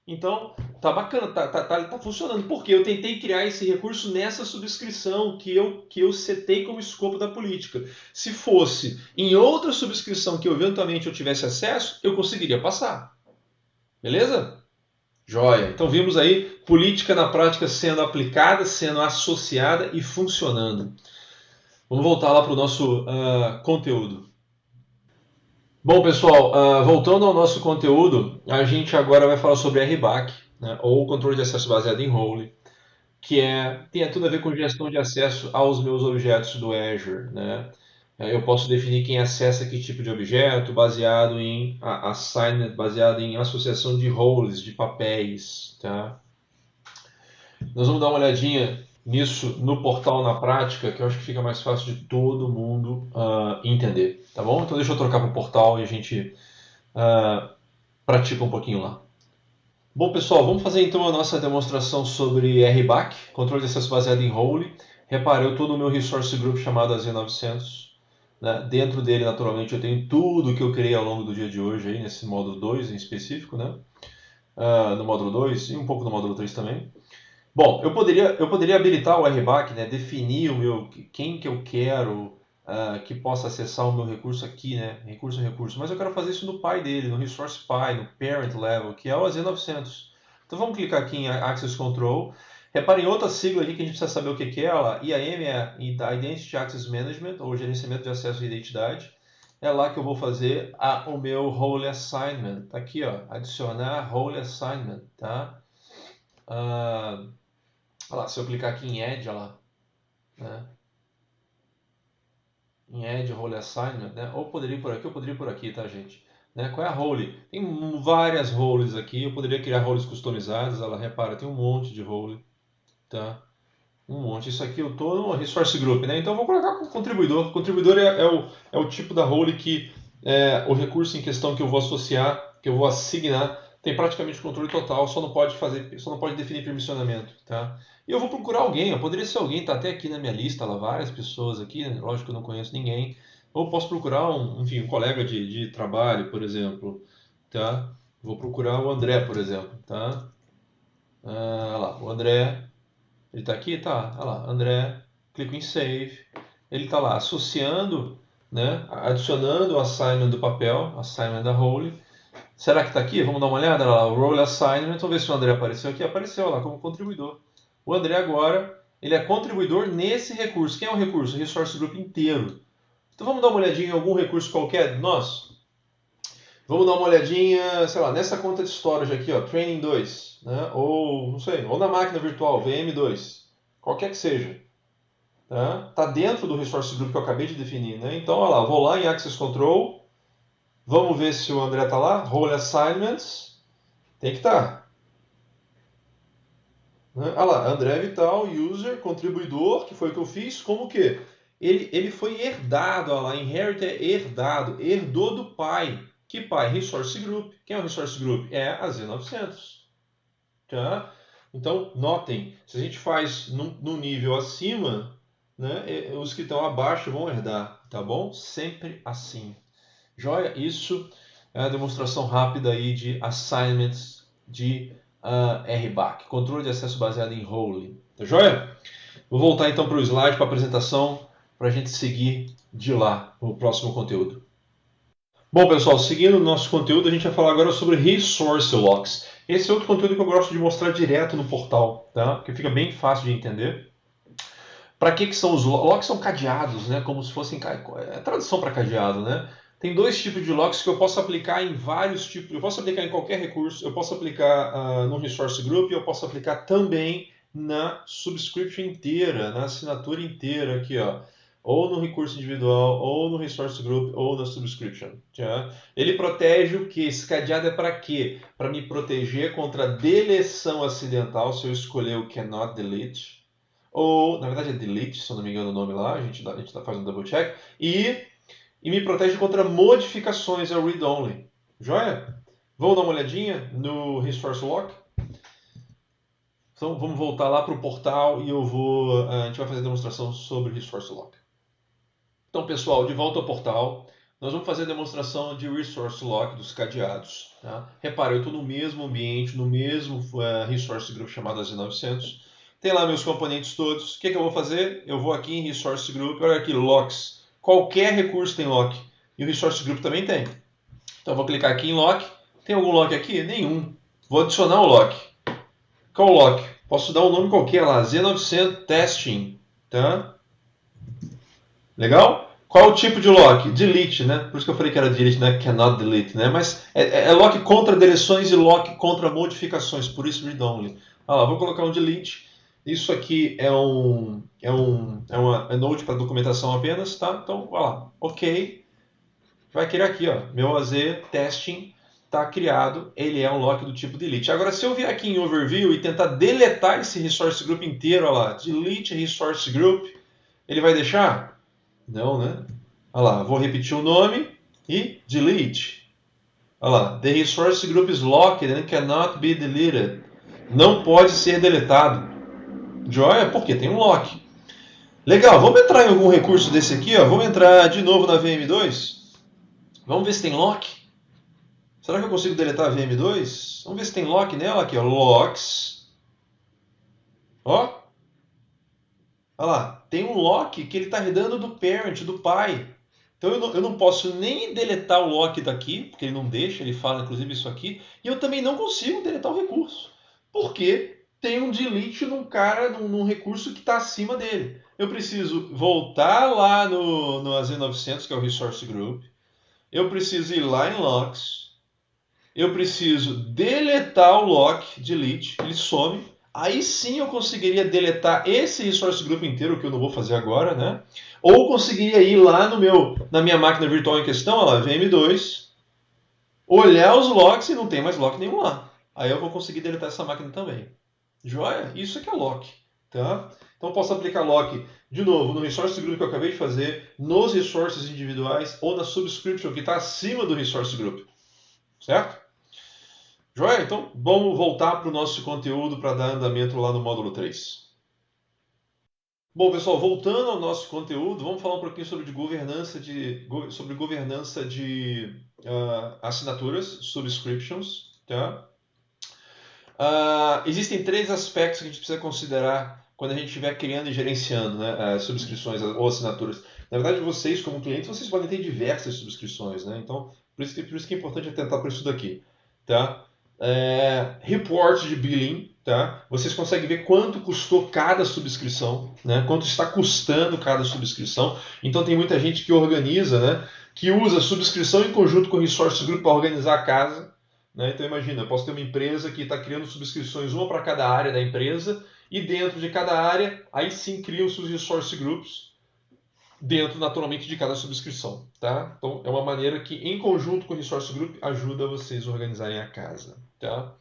Então, tá bacana, tá funcionando. Porque eu tentei criar esse recurso nessa subscrição que eu setei como escopo da política. Se fosse em outra subscrição que eventualmente eu tivesse acesso, eu conseguiria passar. Beleza? Joia. Então vimos aí política na prática sendo aplicada, sendo associada e funcionando. Vamos voltar lá para o nosso conteúdo. Bom, pessoal, voltando ao nosso conteúdo, a gente agora vai falar sobre RBAC, né, ou controle de acesso baseado em role, que tem tudo a ver com gestão de acesso aos meus objetos do Azure. Né? Eu posso definir quem acessa que tipo de objeto, baseado em assignment, baseado em associação de roles, de papéis. Tá? Nós vamos dar uma olhadinha nisso no portal na prática, que eu acho que fica mais fácil de todo mundo entender. Tá bom? Então deixa eu trocar para o portal e a gente pratica um pouquinho lá. Bom, pessoal, vamos fazer então a nossa demonstração sobre RBAC, controle de acesso baseado em role. Repare, eu estou no meu resource group chamado AZ900. Né? Dentro dele, naturalmente, eu tenho tudo que eu criei ao longo do dia de hoje, aí, nesse módulo 2 em específico, né? No módulo 2 e um pouco no módulo 3 também. Bom, eu poderia habilitar o RBAC, né? Definir quem que eu quero que possa acessar o meu recurso aqui, né? Recurso, mas eu quero fazer isso no pai dele, no Resource Pi, no Parent Level, que é o AZ900. Então vamos clicar aqui em Access Control. Reparem outra sigla aqui que a gente precisa saber o que é. Ela, IAM é Identity Access Management, ou Gerenciamento de Acesso e Identidade. É lá que eu vou fazer o meu Role Assignment. Tá aqui, ó, adicionar Role Assignment, tá? Olha lá, se eu clicar aqui em Add, olha lá, né? Em Add Role Assignment, né? Ou poderia ir por aqui, ou poderia ir por aqui, tá, gente? Né? Qual é a role? Tem várias roles aqui, eu poderia criar roles customizadas, ela repara, tem um monte de role, tá? Um monte. Isso aqui eu estou no Resource Group, né? Então eu vou colocar como contribuidor. Contribuidor é o tipo da role que o recurso em questão que eu vou associar, que eu vou assignar, tem praticamente controle total, só não pode definir permissionamento, tá? E eu vou procurar alguém, poderia ser alguém, tá até aqui na minha lista, lá várias pessoas aqui, né? Lógico que eu não conheço ninguém. Ou posso procurar um colega de trabalho, por exemplo, tá? Vou procurar o André, por exemplo, tá? Olha lá, o André, ele está aqui? Tá, olha lá, André, clico em Save, ele está lá associando, né, adicionando o assignment do papel, assignment da role. Será que está aqui? Vamos dar uma olhada, olha lá, o role assignment, vamos ver se o André apareceu aqui. Apareceu lá como contribuidor. O André agora, ele é contribuidor nesse recurso. Quem é o recurso? O Resource Group inteiro. Então vamos dar uma olhadinha em algum recurso qualquer de nós? Vamos dar uma olhadinha, sei lá, nessa conta de storage aqui, ó, Training 2, né? Ou, não sei, ou na máquina virtual, VM2, qualquer que seja. Tá dentro do Resource Group que eu acabei de definir, né? Então, olha lá, vou lá em Access Control, vamos ver se o André está lá, Role Assignments, tem que estar. Olha lá, André Vital, User, contribuidor, que foi o que eu fiz, como que? Ele foi herdado, olha lá, Inherit é herdado, herdou do pai. Que pai? Resource Group. Quem é o Resource Group? É a Z900. Tá? Então, notem, se a gente faz no nível acima, né, os que estão abaixo vão herdar, tá bom? Sempre assim. Joia? Isso é a demonstração rápida aí de assignments de RBAC, controle de acesso baseado em role. Tá joia? Vou voltar então para o slide, para a apresentação, para a gente seguir de lá o próximo conteúdo. Bom, pessoal, seguindo o nosso conteúdo, a gente vai falar agora sobre Resource Locks. Esse é outro conteúdo que eu gosto de mostrar direto no portal, tá? Porque fica bem fácil de entender. Para que são os locks? Locks são cadeados, né? Como se fossem... É tradução para cadeado, né? Tem dois tipos de locks que eu posso aplicar em vários tipos. Eu posso aplicar em qualquer recurso, eu posso aplicar no Resource Group, eu posso aplicar também na subscription inteira, na assinatura inteira aqui, ó. Ou no recurso individual, ou no Resource Group, ou na subscription. Tá? Ele protege o que? Esse cadeado é para quê? Para me proteger contra deleção acidental, se eu escolher o Cannot Delete. Ou, na verdade é Delete, se eu não me engano o nome lá, a gente faz um double check. E me protege contra modificações, é o Read Only. Joia? Vamos dar uma olhadinha no Resource Lock? Então vamos voltar lá para o portal e a gente vai fazer a demonstração sobre Resource Lock. Então, pessoal, de volta ao portal, nós vamos fazer a demonstração de Resource Lock dos cadeados. Tá? Repara, eu estou no mesmo ambiente, no mesmo Resource Group chamado Z900. Tem lá meus componentes todos. O que eu vou fazer? Eu vou aqui em Resource Group, olha aqui, Locks. Qualquer recurso tem lock. E o Resource Group também tem. Então eu vou clicar aqui em Lock. Tem algum lock aqui? Nenhum. Vou adicionar um lock. Qual lock? Posso dar um nome qualquer lá, Z900 Testing. Tá? Legal? Qual o tipo de lock? Delete, né? Por isso que eu falei que era delete, né? Cannot delete, né? Mas é lock contra deleções e lock contra modificações, por isso read only. Lá, vou colocar um delete. Isso aqui é uma note para documentação apenas, tá? Então, vai lá. Ok. Vai querer aqui, ó. Meu AZ testing está criado. Ele é um lock do tipo delete. Agora, se eu vier aqui em overview e tentar deletar esse resource group inteiro, ó lá, delete resource group, ele vai deixar? Não, né? Olha lá, vou repetir o nome e delete. Olha lá, the resource group is locked and cannot be deleted. Não pode ser deletado. Joia? Porque tem um lock. Legal, vamos entrar em algum recurso desse aqui, ó. Vamos entrar de novo na VM2. Vamos ver se tem lock. Será que eu consigo deletar a VM2? Vamos ver se tem lock nela aqui, ó. Locks. Ó. Olha lá, tem um lock que ele está herdando do parent, do pai. Então eu não posso nem deletar o lock daqui, porque ele não deixa, ele fala inclusive isso aqui. E eu também não consigo deletar o recurso. Porque tem um delete num recurso que está acima dele. Eu preciso voltar lá no AZ900, que é o Resource Group. Eu preciso ir lá em Locks. Eu preciso deletar o lock, delete, ele some. Aí sim eu conseguiria deletar esse Resource Group inteiro, que eu não vou fazer agora, né? Ou conseguiria ir lá na minha máquina virtual em questão, olha lá, VM2, olhar os locks e não tem mais lock nenhum lá. Aí eu vou conseguir deletar essa máquina também. Joia? Isso aqui é lock. Tá? Então eu posso aplicar lock, de novo, no Resource Group que eu acabei de fazer, nos resources individuais ou na subscription que está acima do Resource Group. Certo? Joia? Então vamos voltar para o nosso conteúdo para dar andamento lá no módulo 3. Bom, pessoal, voltando ao nosso conteúdo, vamos falar um pouquinho sobre governança de assinaturas, subscriptions. Tá? Existem 3 aspectos que a gente precisa considerar quando a gente estiver criando e gerenciando, né, as subscrições ou assinaturas. Na verdade, vocês, como clientes, vocês podem ter diversas subscrições, né? Então, por isso que é importante atentar para isso daqui. Tá? Report de billing. Tá? Vocês conseguem ver quanto custou cada subscrição, né? Quanto está custando cada subscrição. Então, tem muita gente que organiza, né, que usa subscrição em conjunto com o Resource Group para organizar a casa. Né? Então imagina, eu posso ter uma empresa que está criando subscrições, uma para cada área da empresa, e dentro de cada área, aí sim criam-se os resource groups, dentro naturalmente de cada subscrição. Tá? Então é uma maneira que, em conjunto com o resource group, ajuda vocês a organizarem a casa. Tá?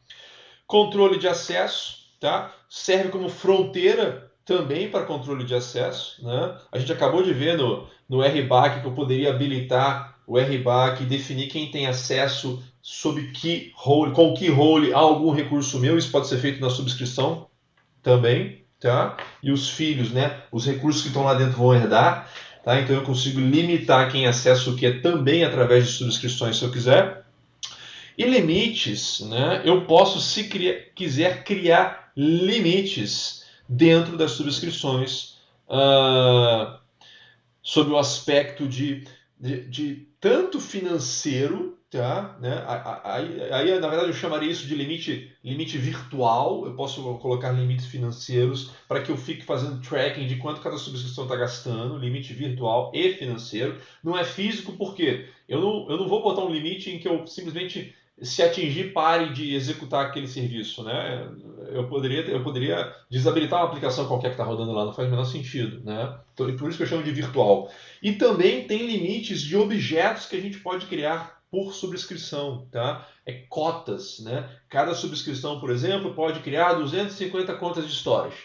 Controle de acesso, tá? Serve como fronteira também para controle de acesso. Né? A gente acabou de ver no RBAC que eu poderia habilitar o RBAC e definir quem tem acesso sob que role, com que role a algum recurso meu. Isso pode ser feito na subscrição também. Tá? E os filhos, né? Os recursos que estão lá dentro vão herdar. Tá? Então eu consigo limitar quem acessa o que também através de subscrições se eu quiser. E limites, né? Eu posso, se quiser, criar limites dentro das subscrições sob o aspecto de tanto financeiro, tá? Né? Aí, na verdade, eu chamaria isso de limite virtual. Eu posso colocar limites financeiros para que eu fique fazendo tracking de quanto cada subscrição está gastando, limite virtual e financeiro. Não é físico porque eu não vou botar um limite em que eu simplesmente, se atingir, pare de executar aquele serviço, né? Eu poderia desabilitar uma aplicação qualquer que está rodando lá, não faz o menor sentido, né? Então, por isso que eu chamo de virtual. E também tem limites de objetos que a gente pode criar por subscrição, tá? Cotas, né? Cada subscrição, por exemplo, pode criar 250 contas de storage.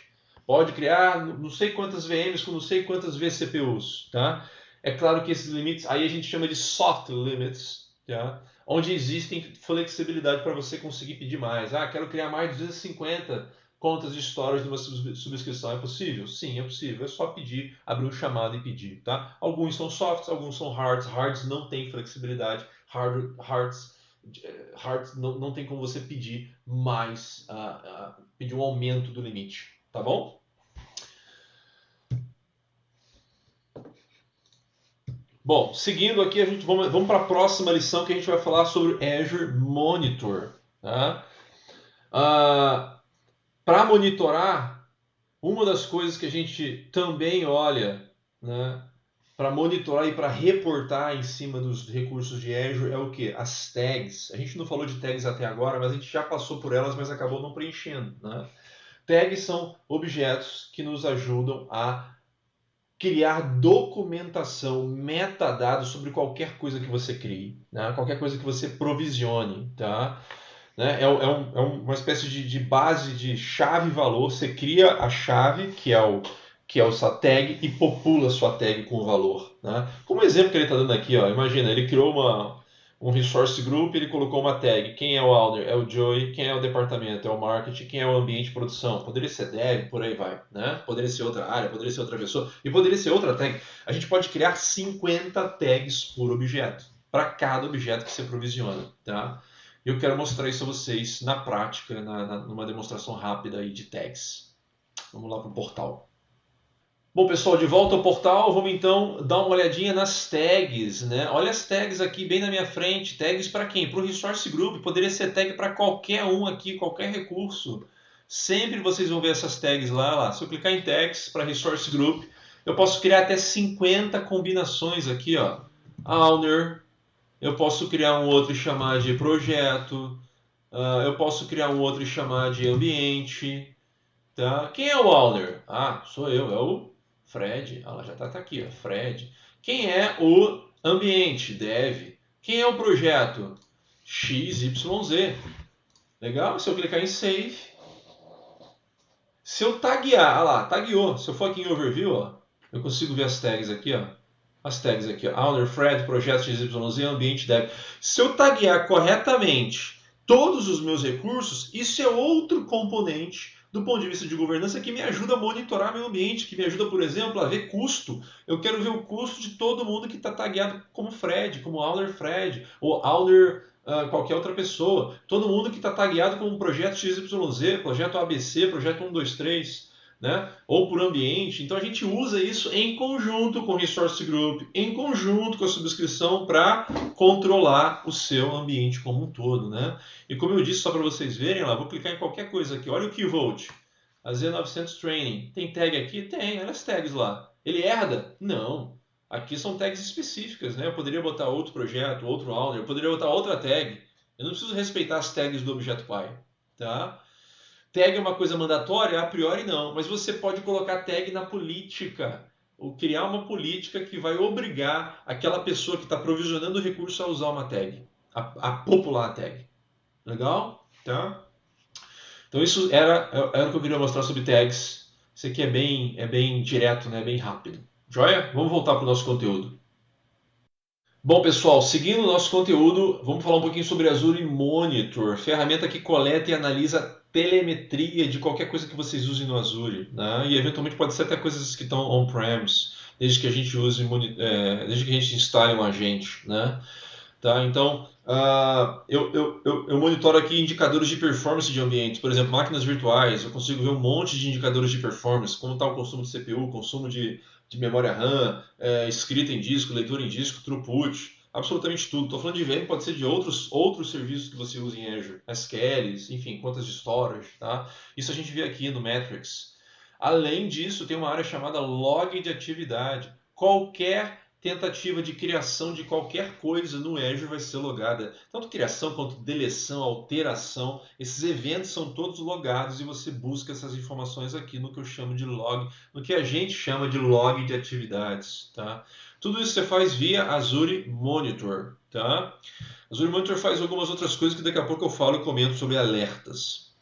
Pode criar não sei quantas VMs com não sei quantas vCPUs, tá? É claro que esses limites, aí a gente chama de soft limits, tá? Onde existem flexibilidade para você conseguir pedir mais. Quero criar mais de 250 contas de storage numa subscrição. É possível? Sim, é possível. É só pedir, abrir um chamado e pedir. Tá? Alguns são softs, alguns são hards. Hards não tem flexibilidade. Hards não tem como você pedir mais, pedir um aumento do limite. Tá bom? Bom, seguindo aqui, vamos para a próxima lição que a gente vai falar sobre Azure Monitor. Tá? Para monitorar, uma das coisas que a gente também olha, né, para monitorar e para reportar em cima dos recursos de Azure é o que? As tags. A gente não falou de tags até agora, mas a gente já passou por elas, mas acabou não preenchendo. Né? Tags são objetos que nos ajudam a criar documentação, metadados sobre qualquer coisa que você crie, né? Qualquer coisa que você provisione. Tá? Né? É uma espécie de base de chave-valor. Você cria a chave, que é a sua tag, e popula a sua tag com o valor. Né? Como exemplo que ele está dando aqui, ó, imagina, ele criou um resource group, ele colocou uma tag. Quem é o owner? É o Joey. Quem é o departamento? É o marketing. Quem é o ambiente de produção? Poderia ser dev, por aí vai. Né? Poderia ser outra área, poderia ser outra pessoa. E poderia ser outra tag. A gente pode criar 50 tags por objeto, para cada objeto que você provisiona. Tá? Eu quero mostrar isso a vocês na prática, numa demonstração rápida aí de tags. Vamos lá para o portal. Bom, pessoal, de volta ao portal, vamos então dar uma olhadinha nas tags, né? Olha as tags aqui bem na minha frente. Tags para quem? Para o Resource Group. Poderia ser tag para qualquer um aqui, qualquer recurso. Sempre vocês vão ver essas tags lá. Se eu clicar em tags para Resource Group, eu posso criar até 50 combinações aqui, ó. Owner. Eu posso criar um outro e chamar de projeto. Eu posso criar um outro e chamar de ambiente. Tá? Quem é o owner? Sou eu, é o Fred. Ela já está aqui, ó, Fred. Quem é o ambiente? Dev. Quem é o projeto? XYZ. Legal? Se eu clicar em Save. Se eu taguear, lá, tagueou. Se eu for aqui em Overview, ó, eu consigo ver as tags aqui, ó. As tags aqui, ó. Owner, Fred, projeto XYZ, ambiente, dev. Se eu taguear corretamente todos os meus recursos, isso é outro componente do ponto de vista de governança que me ajuda a monitorar meu ambiente, que me ajuda, por exemplo, a ver custo. Eu quero ver o custo de todo mundo que está tagueado como Fred, como Owner Fred, ou Owner qualquer outra pessoa. Todo mundo que está tagueado como projeto XYZ, projeto ABC, projeto 123, né? Ou por ambiente. Então a gente usa isso em conjunto com o Resource Group, em conjunto com a subscrição para controlar o seu ambiente como um todo, né? E como eu disse, só para vocês verem, lá, vou clicar em qualquer coisa aqui. Olha o KeyVault, a Z900 Training. Tem tag aqui? Tem, olha as tags lá. Ele herda? Não. Aqui são tags específicas, né? Eu poderia botar outro projeto, outro owner, eu poderia botar outra tag. Eu não preciso respeitar as tags do objeto pai, tá? Tag é uma coisa mandatória? A priori não, mas você pode colocar tag na política, ou criar uma política que vai obrigar aquela pessoa que está provisionando o recurso a usar uma tag, a popular a tag. Legal? Tá? Então isso era o que eu queria mostrar sobre tags. Isso aqui é bem direto, né? Bem rápido. Joia? Vamos voltar para o nosso conteúdo. Bom, pessoal, seguindo o nosso conteúdo, vamos falar um pouquinho sobre Azure Monitor, ferramenta que coleta e analisa telemetria de qualquer coisa que vocês usem no Azure, né? E eventualmente pode ser até coisas que estão on-premise, desde que a gente desde que a gente instale um agente, né? Tá? Então, eu monitoro aqui indicadores de performance de ambientes, por exemplo, máquinas virtuais, eu consigo ver um monte de indicadores de performance, como está o consumo de CPU, consumo de memória RAM, escrita em disco, leitura em disco, throughput, absolutamente tudo. Estou falando de VM, pode ser de outros serviços que você usa em Azure, SQLs, enfim, contas de storage. Tá? Isso a gente vê aqui no Metrics. Além disso, tem uma área chamada log de atividade. Qualquer tentativa de criação de qualquer coisa no Azure vai ser logada. Tanto criação quanto deleção, alteração, esses eventos são todos logados e você busca essas informações aqui no que eu chamo de log, no que a gente chama de log de atividades. Tá? Tudo isso você faz via Azure Monitor. Tá? Azure Monitor faz algumas outras coisas que daqui a pouco eu falo e comento sobre alertas.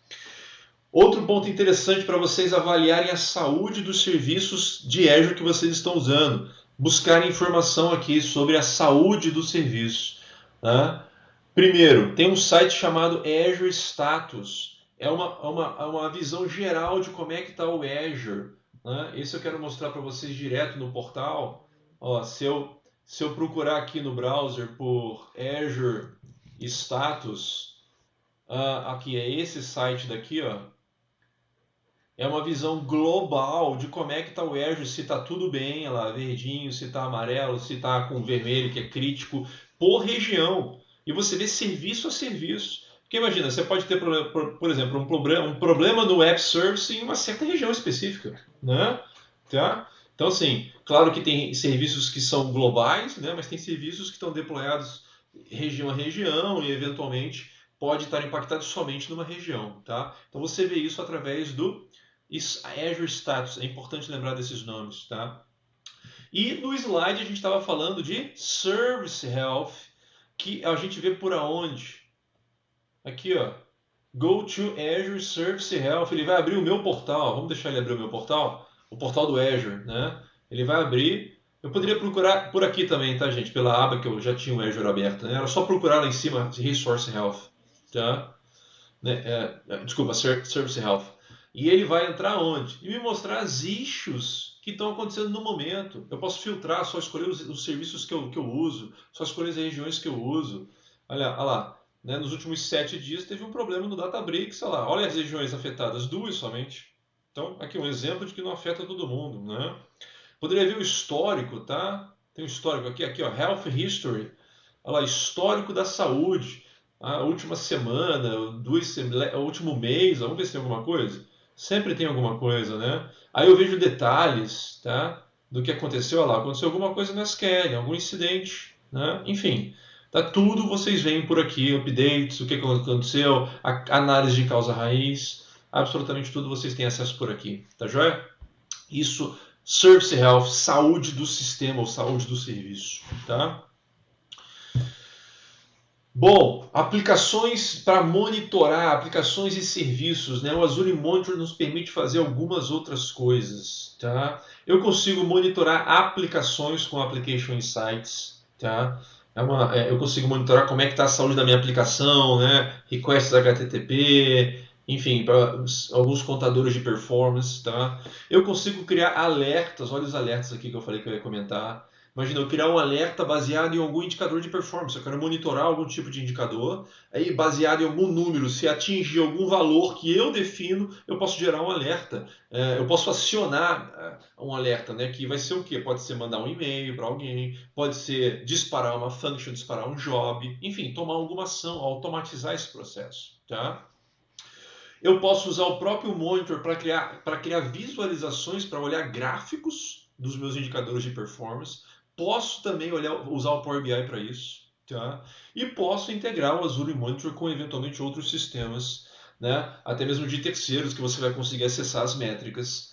Outro ponto interessante para vocês avaliarem a saúde dos serviços de Azure que vocês estão usando. Buscar informação aqui sobre a saúde do serviço. Né? Primeiro, tem um site chamado Azure Status. É uma visão geral de como é que está o Azure. Né? Esse eu quero mostrar para vocês direto no portal. Ó, se eu procurar aqui no browser por Azure Status, aqui é esse site daqui, ó. É uma visão global de como é que está o Azure, se está tudo bem, olha lá, verdinho, se está amarelo, se está com vermelho, que é crítico, por região. E você vê serviço a serviço. Porque imagina, você pode ter, por exemplo, um problema no App Service em uma certa região específica. Né? Tá? Então, assim, claro que tem serviços que são globais, né? Mas tem serviços que estão deployados região a região e, eventualmente, pode estar impactado somente numa região. Tá? Então, você vê isso através do Azure Status, é importante lembrar desses nomes, tá? E no slide a gente estava falando de Service Health, que a gente vê por aonde? Aqui, ó. Go to Azure Service Health. Ele vai abrir o meu portal. Vamos deixar ele abrir o meu portal? O portal do Azure, né? Ele vai abrir. Eu poderia procurar por aqui também, tá, gente? Pela aba que eu já tinha o Azure aberto, né? Era só procurar lá em cima Resource Health, tá? Desculpa, Service Health. E ele vai entrar onde? E me mostrar as issues que estão acontecendo no momento. Eu posso filtrar, só escolher os serviços que eu uso, só escolher as regiões que eu uso. Olha lá, né? Nos últimos 7 dias teve um problema no Databricks. Olha as regiões afetadas, 2 somente. Então, aqui um exemplo de que não afeta todo mundo. Né? Poderia ver o histórico, tá? Tem um histórico aqui, ó, Health History. Olha lá, histórico da saúde. A última semana, o último mês, vamos ver se tem alguma coisa. Sempre tem alguma coisa, né? Aí eu vejo detalhes, tá? Do que aconteceu, olha lá, aconteceu alguma coisa na SQL, algum incidente, né? Enfim, tá tudo vocês veem por aqui, updates, o que aconteceu, a análise de causa raiz, absolutamente tudo vocês têm acesso por aqui, tá joia? Isso, Service Health, saúde do sistema ou saúde do serviço, tá? Bom, aplicações para monitorar, aplicações e serviços, né? O Azure Monitor nos permite fazer algumas outras coisas, tá? Eu consigo monitorar aplicações com Application Insights, tá? Eu consigo monitorar como é que está a saúde da minha aplicação, né? Requests HTTP, enfim, para alguns contadores de performance, tá? Eu consigo criar alertas, olha os alertas aqui que eu falei que eu ia comentar. Imagina eu criar um alerta baseado em algum indicador de performance. Eu quero monitorar algum tipo de indicador, aí baseado em algum número, se atingir algum valor que eu defino, eu posso gerar um alerta. Eu posso acionar um alerta, né? Que vai ser o quê? Pode ser mandar um e-mail para alguém, pode ser disparar uma function, disparar um job, enfim, tomar alguma ação, automatizar esse processo, tá? Eu posso usar o próprio monitor para criar visualizações, para olhar gráficos dos meus indicadores de performance. Posso também usar o Power BI para isso. Tá? E posso integrar o Azure Monitor com eventualmente outros sistemas, né? Até mesmo de terceiros, que você vai conseguir acessar as métricas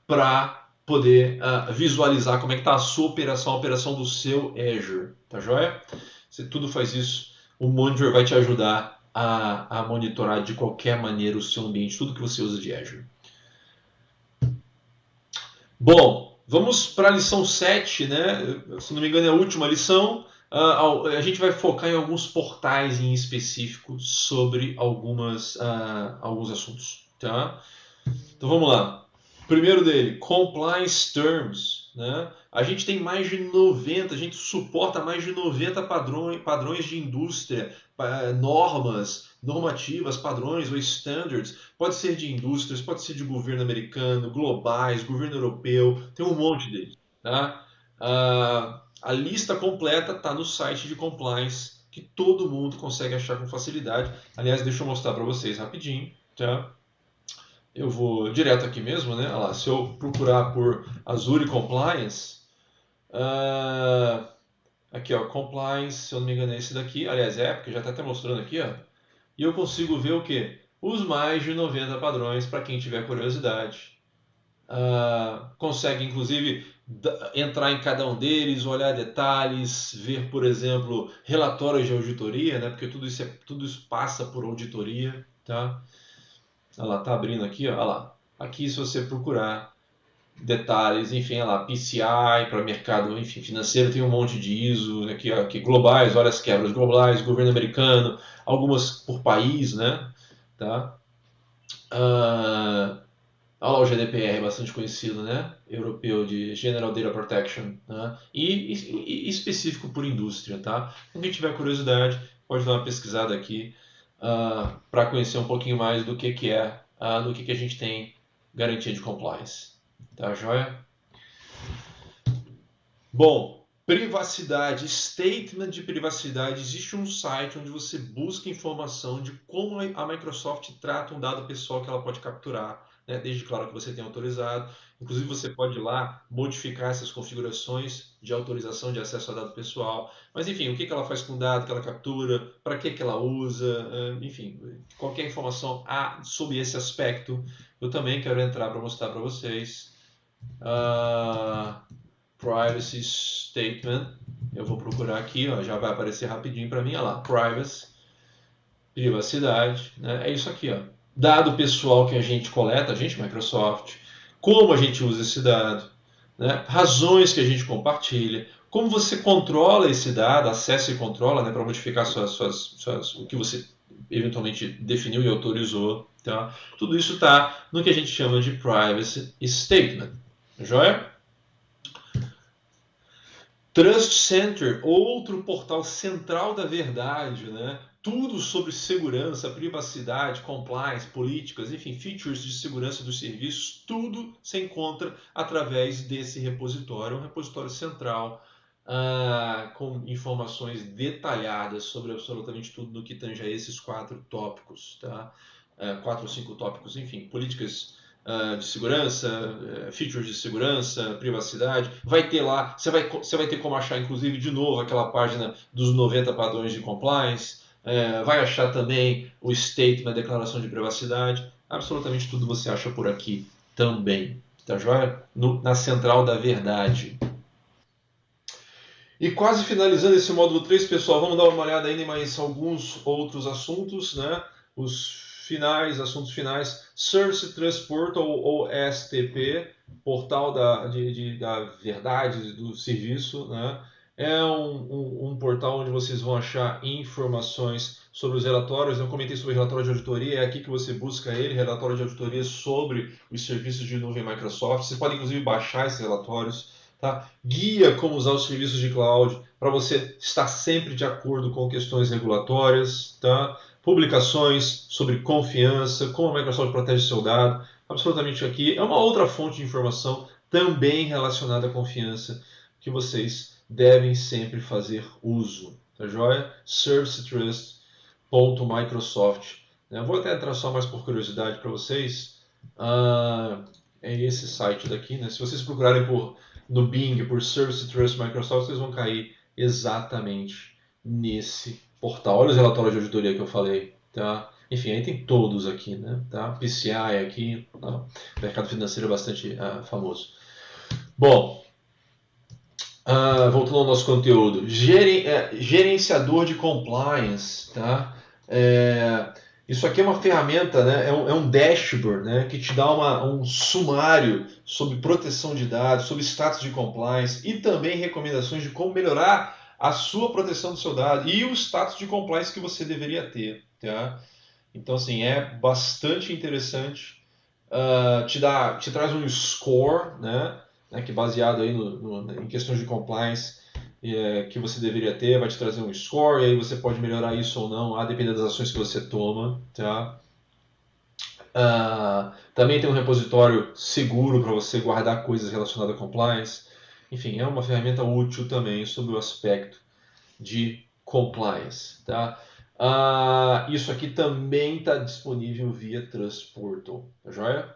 para poder visualizar como é que está a sua operação, a operação do seu Azure. Tá joia? Você tudo faz isso, o Monitor vai te ajudar a monitorar de qualquer maneira o seu ambiente, tudo que você usa de Azure. Bom, vamos para a lição 7, né? Se não me engano é a última lição. A gente vai focar em alguns portais em específico sobre alguns assuntos. Tá? Então vamos lá. Primeiro dele, Compliance Terms. Né? A gente tem mais de 90, a gente suporta mais de 90 padrões de indústria, normas, normativas, padrões ou standards. Pode ser de indústrias, pode ser de governo americano, globais, governo europeu, tem um monte deles. Tá? A lista completa está no site de compliance, que todo mundo consegue achar com facilidade. Aliás, deixa eu mostrar para vocês rapidinho. Tá? Eu vou direto aqui mesmo, né? Olha lá, se eu procurar por Azure Compliance, aqui ó, Compliance, se eu não me engano é esse daqui, aliás porque já está até mostrando aqui, ó, e eu consigo ver o que? Os mais de 90 padrões, para quem tiver curiosidade. Consegue inclusive entrar em cada um deles, olhar detalhes, ver, por exemplo, relatórios de auditoria, né? Porque tudo isso passa por auditoria, tá? Olha lá, tá abrindo aqui, ó, olha lá. Aqui se você procurar detalhes, enfim, olha lá, PCI para mercado, enfim, financeiro, tem um monte de ISO, aqui globais, olha as quebras globais, governo americano, algumas por país, né? Tá? Olha lá o GDPR, bastante conhecido, né? Europeu, de General Data Protection, né? E específico por indústria, tá? Quem tiver curiosidade, pode dar uma pesquisada aqui para conhecer um pouquinho mais do que do que a gente tem garantia de compliance. Tá, joia? Bom, privacidade, statement de privacidade. Existe um site onde você busca informação de como a Microsoft trata um dado pessoal que ela pode capturar, né? Desde, claro, que você tenha autorizado. Inclusive, você pode ir lá modificar essas configurações de autorização de acesso a dado pessoal. Mas, enfim, o que ela faz com o dado que ela captura, para que ela usa, enfim, qualquer informação sobre esse aspecto, eu também quero entrar para mostrar para vocês. Privacy Statement, eu vou procurar aqui, ó, já vai aparecer rapidinho para mim, olha lá, Privacy, privacidade, né? É isso aqui, ó. Dado pessoal que a gente coleta, a gente, Microsoft, como a gente usa esse dado, né? Razões que a gente compartilha, como você controla esse dado, acessa e controla, né, para modificar o que você eventualmente definiu e autorizou, tá? Tudo isso está no que a gente chama de Privacy Statement, joia? Trust Center, outro portal central da verdade, né? Tudo sobre segurança, privacidade, compliance, políticas, enfim, features de segurança dos serviços, tudo se encontra através desse repositório, um repositório central com informações detalhadas sobre absolutamente tudo no que tange a esses 4 tópicos, tá? 4 ou 5 tópicos, enfim, políticas de segurança, features de segurança, privacidade. Vai ter lá, você vai ter como achar, inclusive, de novo, aquela página dos 90 padrões de compliance. Vai achar também o statement, a declaração de privacidade. Absolutamente tudo você acha por aqui também. Tá joia? Na central da verdade. E quase finalizando esse módulo 3, pessoal, vamos dar uma olhada ainda em mais alguns outros assuntos, né? Assuntos finais, Source Trust Portal ou STP, portal da verdade do serviço, né? É um portal onde vocês vão achar informações sobre os relatórios. Eu comentei sobre o relatório de auditoria, é aqui que você busca ele, relatório de auditoria sobre os serviços de nuvem Microsoft. Você pode inclusive baixar esses relatórios, tá? Guia como usar os serviços de cloud para você estar sempre de acordo com questões regulatórias, tá? Publicações sobre confiança, como a Microsoft protege seu dado, absolutamente aqui. É uma outra fonte de informação também relacionada à confiança que vocês devem sempre fazer uso, tá joia? servicetrust.microsoft. Eu vou até entrar só mais por curiosidade para vocês. É esse site daqui, né? Se vocês procurarem no Bing por Service Trust Microsoft, vocês vão cair exatamente nesse portal. Olha os relatórios de auditoria que eu falei, tá? Enfim, aí tem todos aqui, né? Tá? PCI aqui, tá? Mercado financeiro é bastante famoso. Bom, voltando ao nosso conteúdo, gerenciador de compliance, tá? Isso aqui é uma ferramenta, né? É um dashboard, né? Que te dá um sumário sobre proteção de dados, sobre status de compliance e também recomendações de como melhorar a sua proteção do seu dado e o status de compliance que você deveria ter, tá? Então, assim, é bastante interessante. Te traz um score, né? Que baseado aí em questões de compliance que você deveria ter, vai te trazer um score, e aí você pode melhorar isso ou não, a depender das ações que você toma. Tá? Também tem um repositório seguro para você guardar coisas relacionadas a compliance. Enfim, é uma ferramenta útil também sobre o aspecto de compliance. Tá? Isso aqui também está disponível via Trust Portal. Tá joia?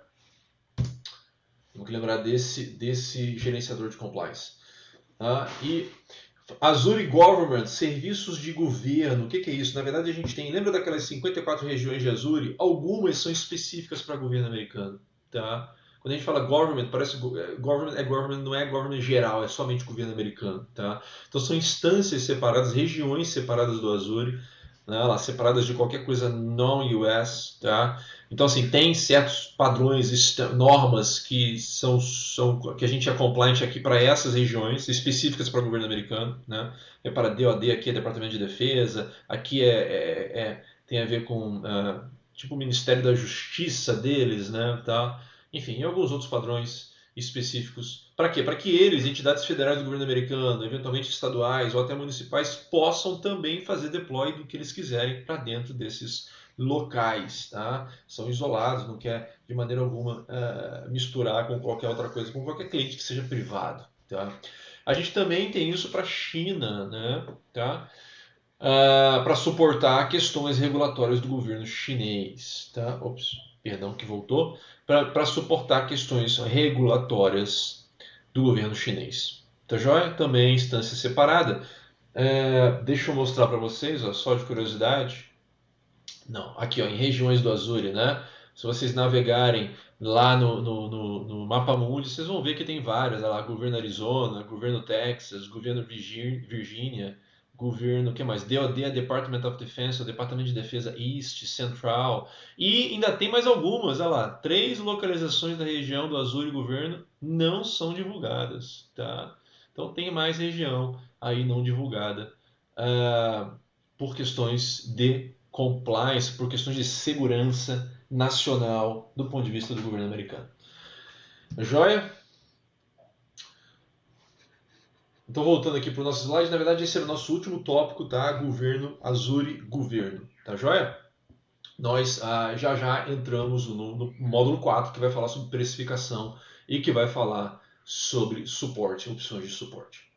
Temos que lembrar desse gerenciador de compliance. E Azure Government, serviços de governo, o que é isso? Na verdade, a gente tem, lembra daquelas 54 regiões de Azure? Algumas são específicas para o governo americano. Tá? Quando a gente fala government, parece government, não é government geral, é somente governo americano. Tá? Então são instâncias separadas, regiões separadas do Azure, né, separadas de qualquer coisa non-US. Tá? Então, assim, tem certos padrões, normas que que a gente é compliant aqui para essas regiões, específicas para o governo americano. Né? Para DoD, aqui é Departamento de Defesa, aqui tem a ver com tipo o Ministério da Justiça deles, né? Tá? Enfim, e alguns outros padrões específicos. Para quê? Para que eles, entidades federais do governo americano, eventualmente estaduais ou até municipais, possam também fazer deploy do que eles quiserem para dentro desses locais, tá? São isolados, não quer de maneira alguma misturar com qualquer outra coisa, com qualquer cliente que seja privado, tá? A gente também tem isso para a China, né? Tá? Para suportar questões regulatórias do governo chinês, tá? Ops, perdão que voltou, para suportar questões regulatórias do governo chinês. Tá joia? Também instância separada. Deixa eu mostrar para vocês, ó, só de curiosidade. Não, aqui ó, em regiões do Azure, né? Se vocês navegarem lá no mapa mundi, vocês vão ver que tem vários, lá, governo Arizona, governo Texas, governo Virgínia, governo, o que mais? DoD, Department of Defense, o Departamento de Defesa East, Central, e ainda tem mais algumas, olha lá, 3 localizações da região do Azure governo não são divulgadas, tá? Então tem mais região aí não divulgada por questões de compliance, por questões de segurança nacional do ponto de vista do governo americano. Joia? Então, voltando aqui para o nosso slide, na verdade esse era o nosso último tópico, tá? Governo, Azure, governo. Tá joia? Nós já entramos no módulo 4, que vai falar sobre precificação e que vai falar sobre suporte, opções de suporte.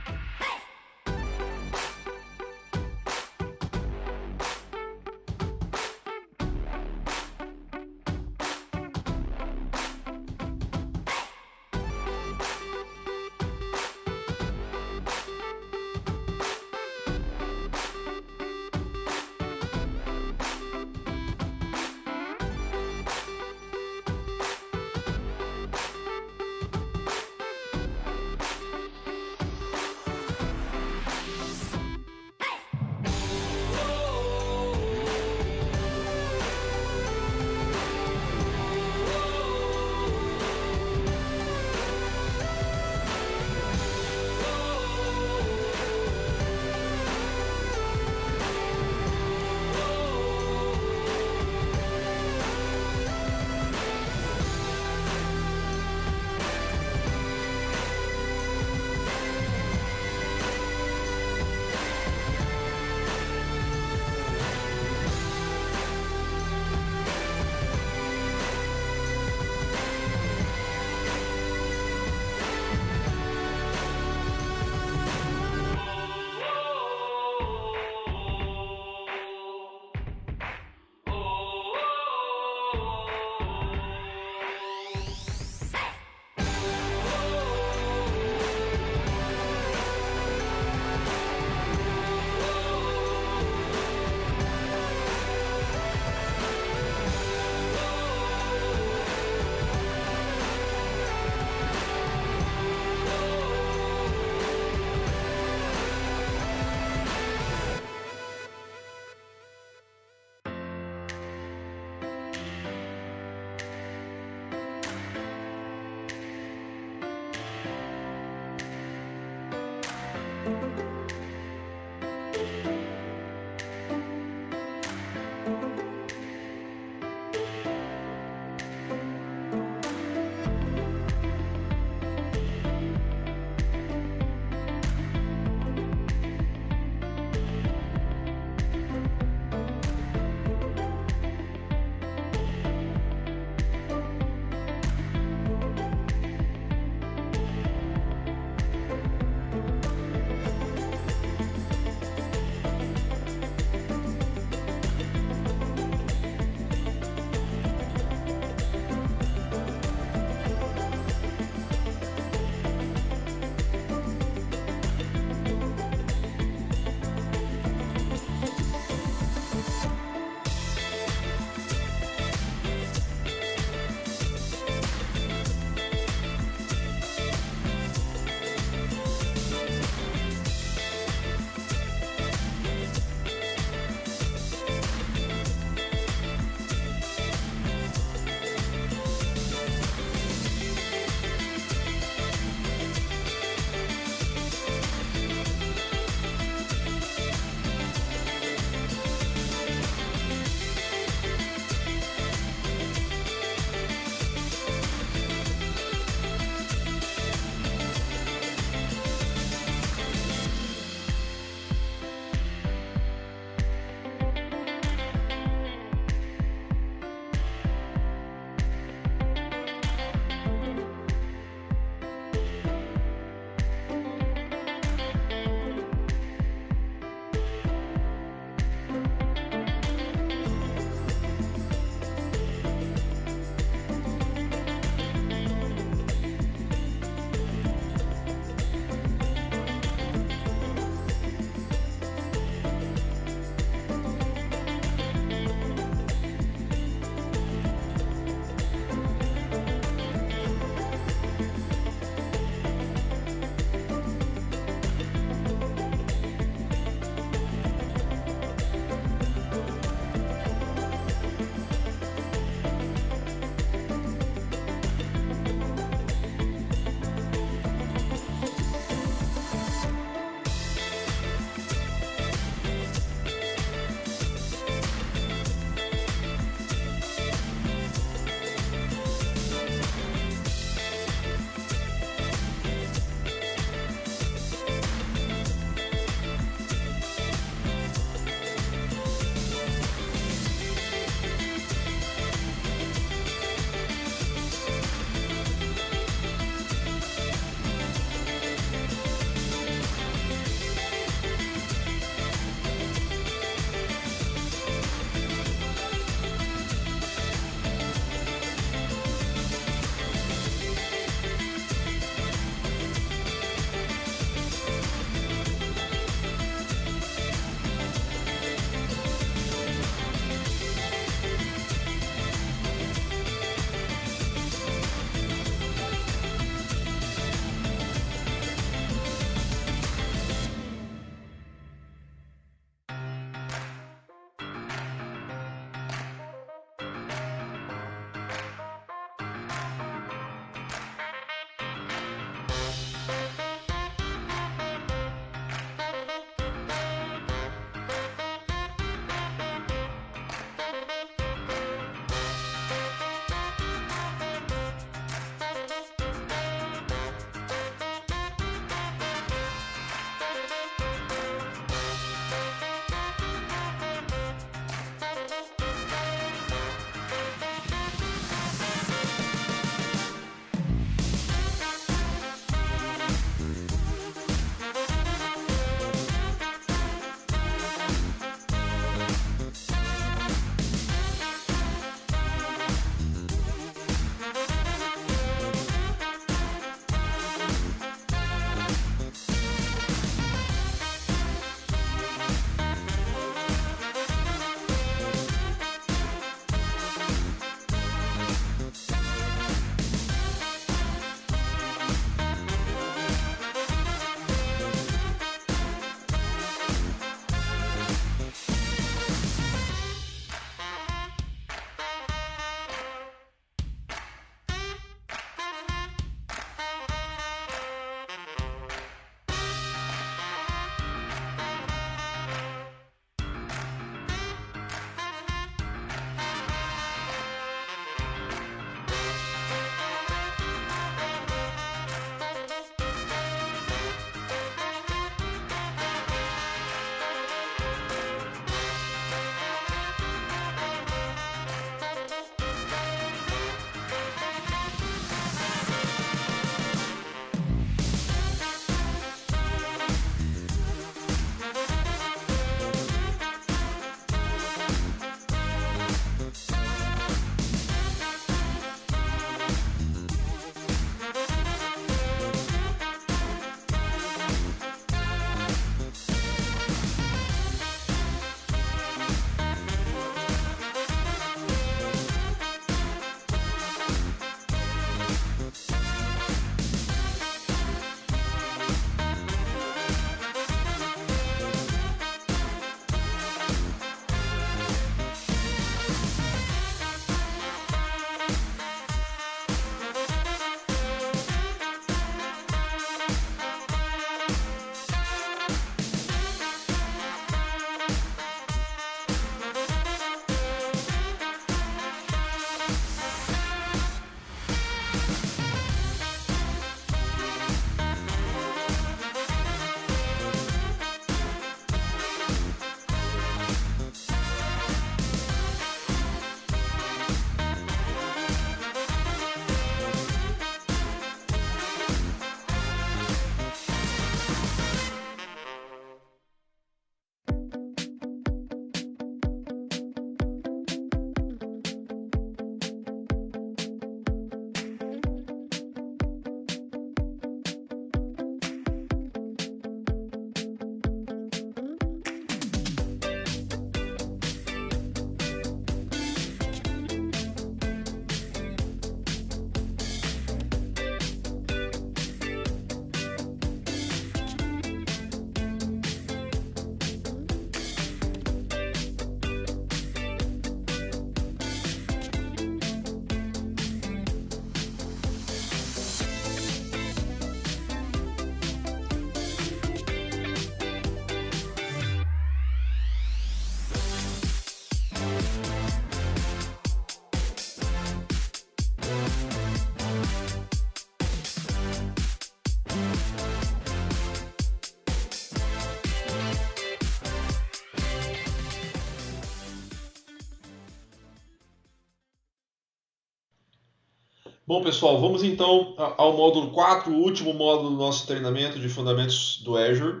Bom, pessoal, vamos então ao módulo 4, o último módulo do nosso treinamento de fundamentos do Azure,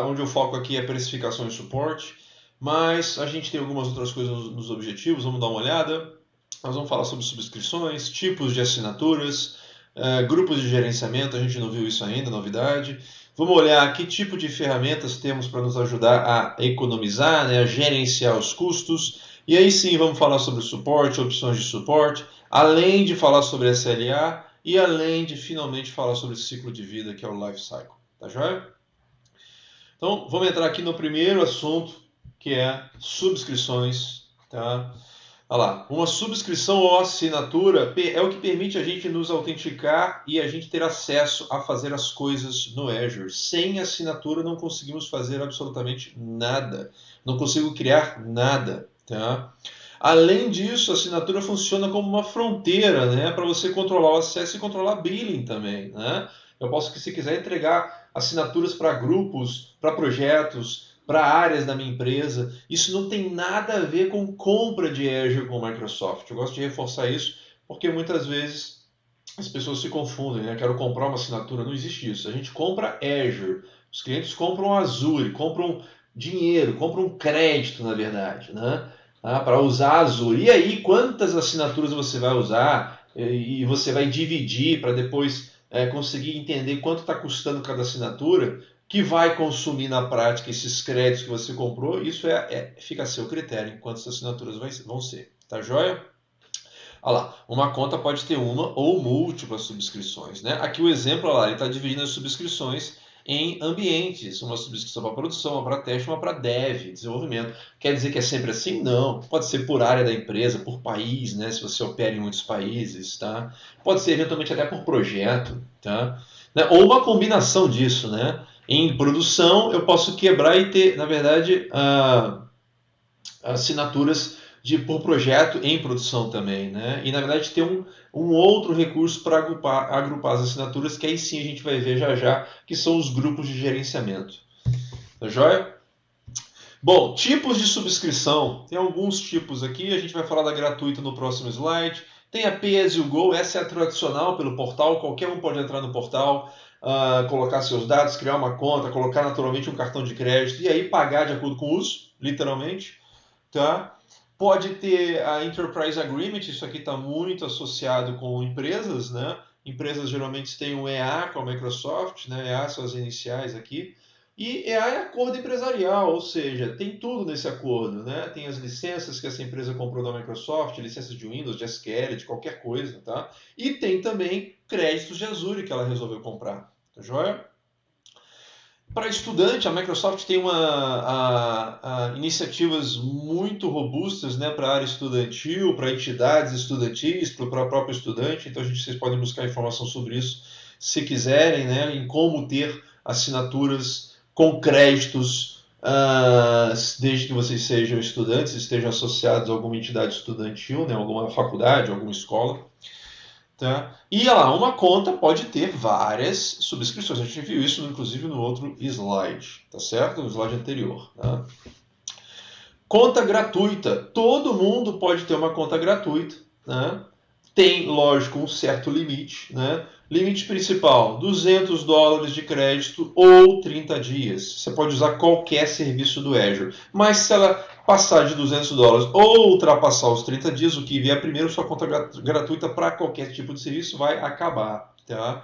onde o foco aqui é precificação e suporte, mas a gente tem algumas outras coisas nos objetivos, vamos dar uma olhada. Nós vamos falar sobre subscrições, tipos de assinaturas, grupos de gerenciamento, a gente não viu isso ainda, novidade. Vamos olhar que tipo de ferramentas temos para nos ajudar a economizar, né, a gerenciar os custos. E aí sim vamos falar sobre suporte, opções de suporte, além de falar sobre SLA e além de finalmente falar sobre o ciclo de vida, que é o life cycle. Tá joia? Então vamos entrar aqui no primeiro assunto, que é subscrições. Tá? Olha lá, uma subscrição ou assinatura é o que permite a gente nos autenticar e a gente ter acesso a fazer as coisas no Azure. Sem assinatura não conseguimos fazer absolutamente nada. Não consigo criar nada. Tá? Além disso, a assinatura funciona como uma fronteira, né, para você controlar o acesso e controlar billing também. Né? Eu posso, se quiser, entregar assinaturas para grupos, para projetos, para áreas da minha empresa. Isso não tem nada a ver com compra de Azure com Microsoft. Eu gosto de reforçar isso porque muitas vezes as pessoas se confundem, né? Quero comprar uma assinatura, não existe isso. A gente compra Azure, os clientes compram Azure, compram dinheiro, compram crédito, na verdade, né? Para usar Azure. E aí, quantas assinaturas você vai usar e você vai dividir para depois conseguir entender quanto está custando cada assinatura, que vai consumir na prática esses créditos que você comprou, isso fica a seu critério, em quantas assinaturas vão ser. Tá joia? Olha lá, uma conta pode ter uma ou múltiplas subscrições. Né? Aqui o exemplo, olha lá, ele está dividindo as subscrições em ambientes. Uma subscrição para produção, uma para teste, uma para dev, desenvolvimento. Quer dizer que é sempre assim? Não. Pode ser por área da empresa, por país, né? Se você opera em muitos países. Tá? Pode ser eventualmente até por projeto. Tá? Né? Ou uma combinação disso. Né? Em produção, eu posso quebrar e ter, na verdade, assinaturas por projeto em produção também. Né? E, na verdade, ter um outro recurso para agrupar as assinaturas, que aí sim a gente vai ver já já, que são os grupos de gerenciamento. Tá joia? Bom, tipos de subscrição. Tem alguns tipos aqui, a gente vai falar da gratuita no próximo slide. Tem a Pay As You Go, essa é a tradicional pelo portal, qualquer um pode entrar no portal, colocar seus dados, criar uma conta, colocar naturalmente um cartão de crédito e aí pagar de acordo com o uso, literalmente. Tá? Pode ter a Enterprise Agreement, isso aqui está muito associado com empresas, né? Empresas geralmente têm um EA com a Microsoft, né? EA são as iniciais aqui. E EA é acordo empresarial, ou seja, tem tudo nesse acordo, né? Tem as licenças que essa empresa comprou da Microsoft, licenças de Windows, de SQL, de qualquer coisa, tá? E tem também créditos de Azure que ela resolveu comprar, tá joia? Para estudante, a Microsoft tem iniciativas muito robustas, né, para a área estudantil, para entidades estudantis, para o próprio estudante. Então, vocês podem buscar informação sobre isso se quiserem, né, em como ter assinaturas com créditos, desde que vocês sejam estudantes, estejam associados a alguma entidade estudantil, né, alguma faculdade, alguma escola. Tá? E lá, uma conta pode ter várias subscrições. A gente viu isso, inclusive, no outro slide, tá certo? No slide anterior. Tá? Conta gratuita. Todo mundo pode ter uma conta gratuita. Né? Tem, lógico, um certo limite. Né? Limite principal, $200 de crédito ou 30 dias. Você pode usar qualquer serviço do Azure. Mas se ela passar de $200 ou ultrapassar os 30 dias, o que vier primeiro, sua conta gratuita para qualquer tipo de serviço vai acabar. Tá?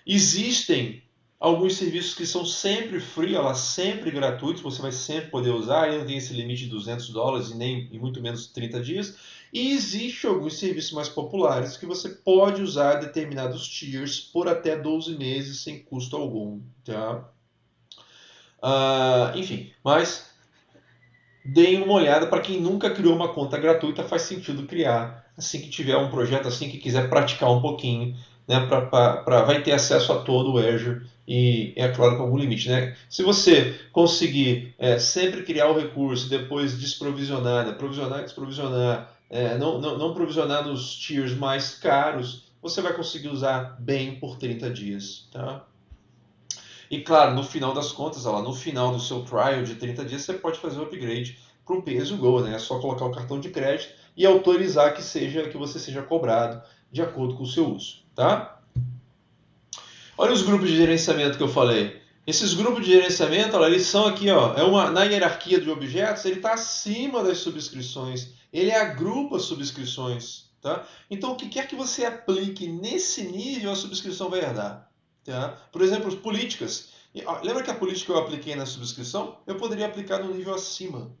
Existem alguns serviços que são sempre free, sempre gratuitos, você vai sempre poder usar, e não tem esse limite de $200 e muito menos 30 dias. E existem alguns serviços mais populares que você pode usar determinados tiers por até 12 meses sem custo algum. Tá? Enfim, mas deem uma olhada. Para quem nunca criou uma conta gratuita, faz sentido criar. Assim que tiver um projeto, assim que quiser praticar um pouquinho, né, vai ter acesso a todo o Azure e, é claro, com algum limite. Né? Se você conseguir sempre criar o recurso, depois desprovisionar, provisionar e desprovisionar, não provisionar nos tiers mais caros, você vai conseguir usar bem por 30 dias. Tá? E claro, no final das contas, no final do seu trial de 30 dias, você pode fazer o upgrade para o Pay As You Go, né? É só colocar o cartão de crédito e autorizar que você seja cobrado de acordo com o seu uso, tá? Olha os grupos de gerenciamento que eu falei. Esses grupos de gerenciamento, olha, eles são aqui, ó, na hierarquia de objetos, ele está acima das subscrições. Ele agrupa subscrições, tá? Então, o que quer que você aplique nesse nível, a subscrição vai herdar. Tá? Por exemplo, políticas. Lembra que a política que eu apliquei na subscrição? Eu poderia aplicar no nível acima.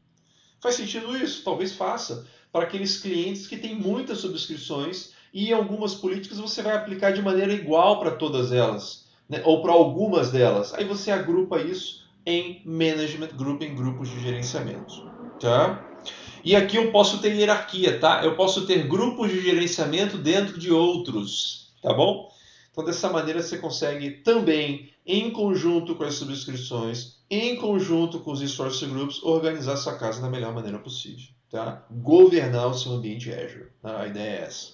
Faz sentido isso? Talvez faça. Para aqueles clientes que têm muitas subscrições e em algumas políticas você vai aplicar de maneira igual para todas elas, né? Ou para algumas delas. Aí você agrupa isso em Management Group, em grupos de gerenciamento. Tá? E aqui eu posso ter hierarquia, tá? Eu posso ter grupos de gerenciamento dentro de outros, tá bom? Então, dessa maneira, você consegue também, em conjunto com as subscrições, em conjunto com os resource groups, organizar sua casa da melhor maneira possível. Tá? Governar o seu ambiente Azure. A ideia é essa.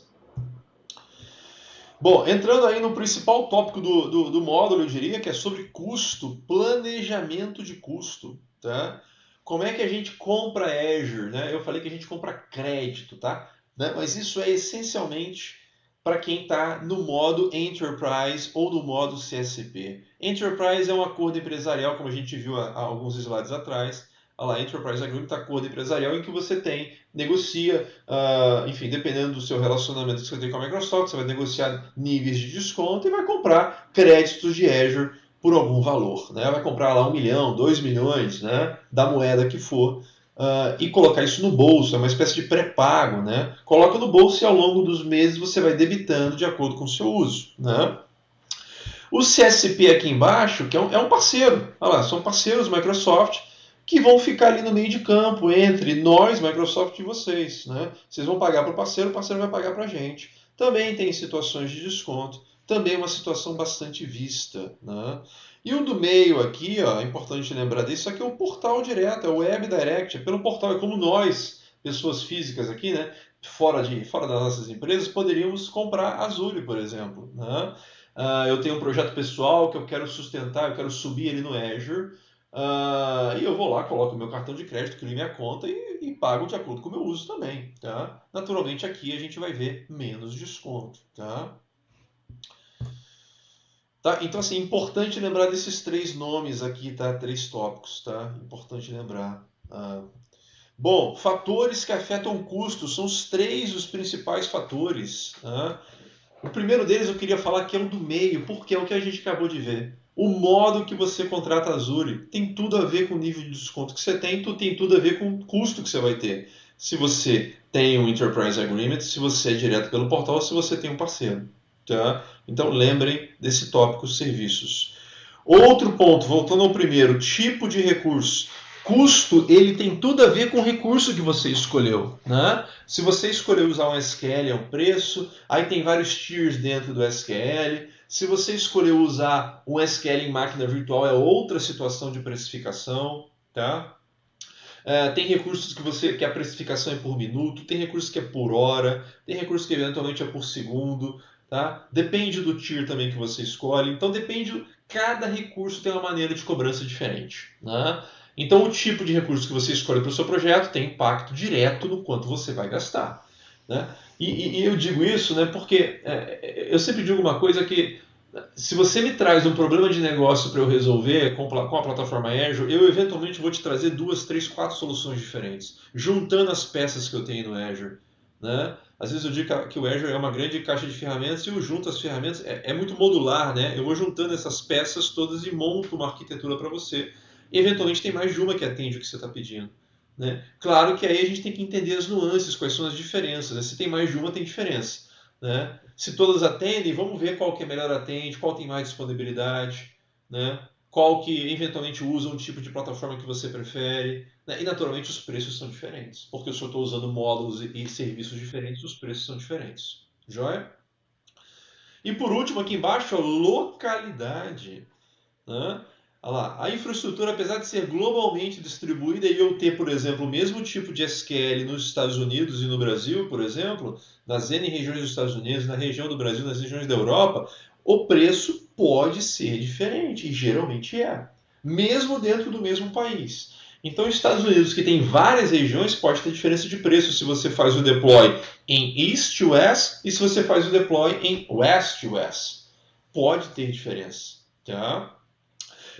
Bom, entrando aí no principal tópico do módulo, eu diria que é sobre custo, planejamento de custo. Tá? Como é que a gente compra Azure? Né? Eu falei que a gente compra crédito, tá? Né? Mas isso é essencialmente para quem está no modo Enterprise ou no modo CSP. Enterprise é um acordo empresarial, como a gente viu há alguns slides atrás. Olha lá, Enterprise Agreement, acordo empresarial em que você negocia, enfim, dependendo do seu relacionamento que você tem com a Microsoft, você vai negociar níveis de desconto e vai comprar créditos de Azure por algum valor. Né? Vai comprar lá 1 milhão, 2 milhões, né? Da moeda que for. E colocar isso no bolso, é uma espécie de pré-pago, né? Coloca no bolso e ao longo dos meses você vai debitando de acordo com o seu uso, né? O CSP aqui embaixo, que é um parceiro, olha lá, são parceiros Microsoft que vão ficar ali no meio de campo entre nós, Microsoft, e vocês, né? Vocês vão pagar para o parceiro vai pagar para a gente. Também tem situações de desconto, também é uma situação bastante vista, né? E o do meio aqui, ó, é importante lembrar disso, isso aqui é o portal direto, é o Web Direct, é pelo portal, é como nós, pessoas físicas aqui, né, fora das nossas empresas, poderíamos comprar Azure, por exemplo. Né? Eu tenho um projeto pessoal que eu quero sustentar, eu quero subir ele no Azure, e eu vou lá, coloco o meu cartão de crédito, crio minha conta e pago de acordo com o meu uso também. Tá? Naturalmente aqui a gente vai ver menos desconto. Tá? Tá? Então, assim, importante lembrar desses 3 nomes aqui, tá? 3 tópicos, tá? Importante lembrar. Bom, fatores que afetam custos, são os principais fatores. Tá? O primeiro deles eu queria falar que é o do meio, porque é o que a gente acabou de ver. O modo que você contrata a Azure tem tudo a ver com o nível de desconto que você tem tudo a ver com o custo que você vai ter. Se você tem um Enterprise Agreement, se você é direto pelo portal, ou se você tem um parceiro. Tá? Então lembrem desse tópico serviços. Outro ponto, voltando ao primeiro, tipo de recurso. Custo, ele tem tudo a ver com o recurso que você escolheu. Né? Se você escolheu usar um SQL, é um preço. Aí tem vários tiers dentro do SQL. Se você escolheu usar um SQL em máquina virtual, é outra situação de precificação. Tá? Tem recursos que a precificação é por minuto, tem recursos que é por hora, tem recursos que eventualmente é por segundo. Tá? Depende do tier também que você escolhe. Então depende, cada recurso tem uma maneira de cobrança diferente. Né? Então o tipo de recurso que você escolhe para o seu projeto tem impacto direto no quanto você vai gastar. Né? E eu digo isso, né, porque eu sempre digo uma coisa que se você me traz um problema de negócio para eu resolver com a plataforma Azure, eu eventualmente vou te trazer 2, 3, 4 soluções diferentes, juntando as peças que eu tenho no Azure. Né? Às vezes eu digo que o Azure é uma grande caixa de ferramentas e eu junto as ferramentas, é muito modular, né? Eu vou juntando essas peças todas e monto uma arquitetura para você. E eventualmente tem mais de uma que atende o que você está pedindo. Né? Claro que aí a gente tem que entender as nuances, quais são as diferenças. Né? Se tem mais de uma, tem diferença. Né? Se todas atendem, vamos ver qual que é melhor atende, qual tem mais disponibilidade, né? Qual que eventualmente usa um tipo de plataforma que você prefere. Né? E naturalmente os preços são diferentes, porque se eu estou usando módulos e serviços diferentes, os preços são diferentes. Joia? E por último, aqui embaixo, a localidade. Né? Olha lá, a infraestrutura, apesar de ser globalmente distribuída e eu ter, por exemplo, o mesmo tipo de SQL nos Estados Unidos e no Brasil, por exemplo, nas N regiões dos Estados Unidos, na região do Brasil, nas regiões da Europa, o preço pode ser diferente, e geralmente é, mesmo dentro do mesmo país. Então, os Estados Unidos, que tem várias regiões, pode ter diferença de preço se você faz o deploy em East US e se você faz o deploy em West US. Pode ter diferença. Tá?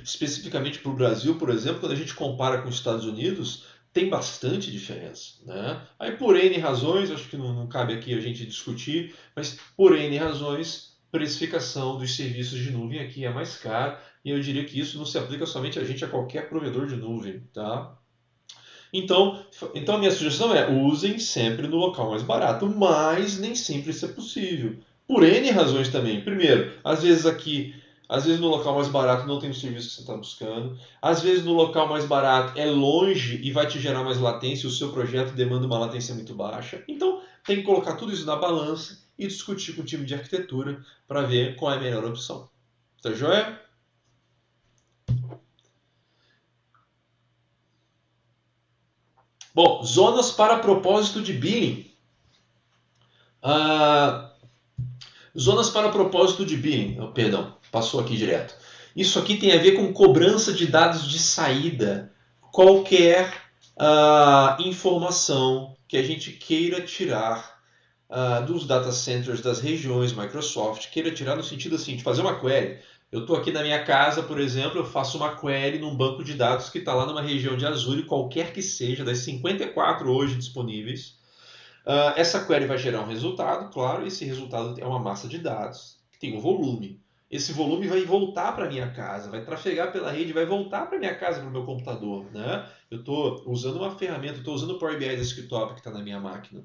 Especificamente para o Brasil, por exemplo, quando a gente compara com os Estados Unidos, tem bastante diferença. Né? Aí, por N razões, acho que não cabe aqui a gente discutir, mas por N razões, precificação dos serviços de nuvem aqui é mais cara, e eu diria que isso não se aplica somente a gente, a qualquer provedor de nuvem. Tá? Então, a minha sugestão é usem sempre no local mais barato, mas nem sempre isso é possível. Por N razões também. Primeiro, às vezes no local mais barato não tem o serviço que você está buscando. Às vezes no local mais barato é longe e vai te gerar mais latência, o seu projeto demanda uma latência muito baixa. Então, tem que colocar tudo isso na balança e discutir com o time de arquitetura para ver qual é a melhor opção. Tá joia? Bom, zonas para propósito de billing. Ah, zonas para propósito de billing. Oh, perdão, passou aqui direto. Isso aqui tem a ver com cobrança de dados de saída. Qualquer informação que a gente queira tirar dos data centers das regiões Microsoft, queira tirar no sentido assim, de fazer uma query. Eu estou aqui na minha casa, por exemplo, eu faço uma query num banco de dados que está lá numa região de Azure, qualquer que seja, das 54 hoje disponíveis. Essa query vai gerar um resultado, claro, e esse resultado é uma massa de dados que tem um volume. Esse volume vai voltar para a minha casa, vai trafegar pela rede, vai voltar para a minha casa, para o meu computador. Né? Eu estou usando uma ferramenta, estou usando o Power BI Desktop que está na minha máquina.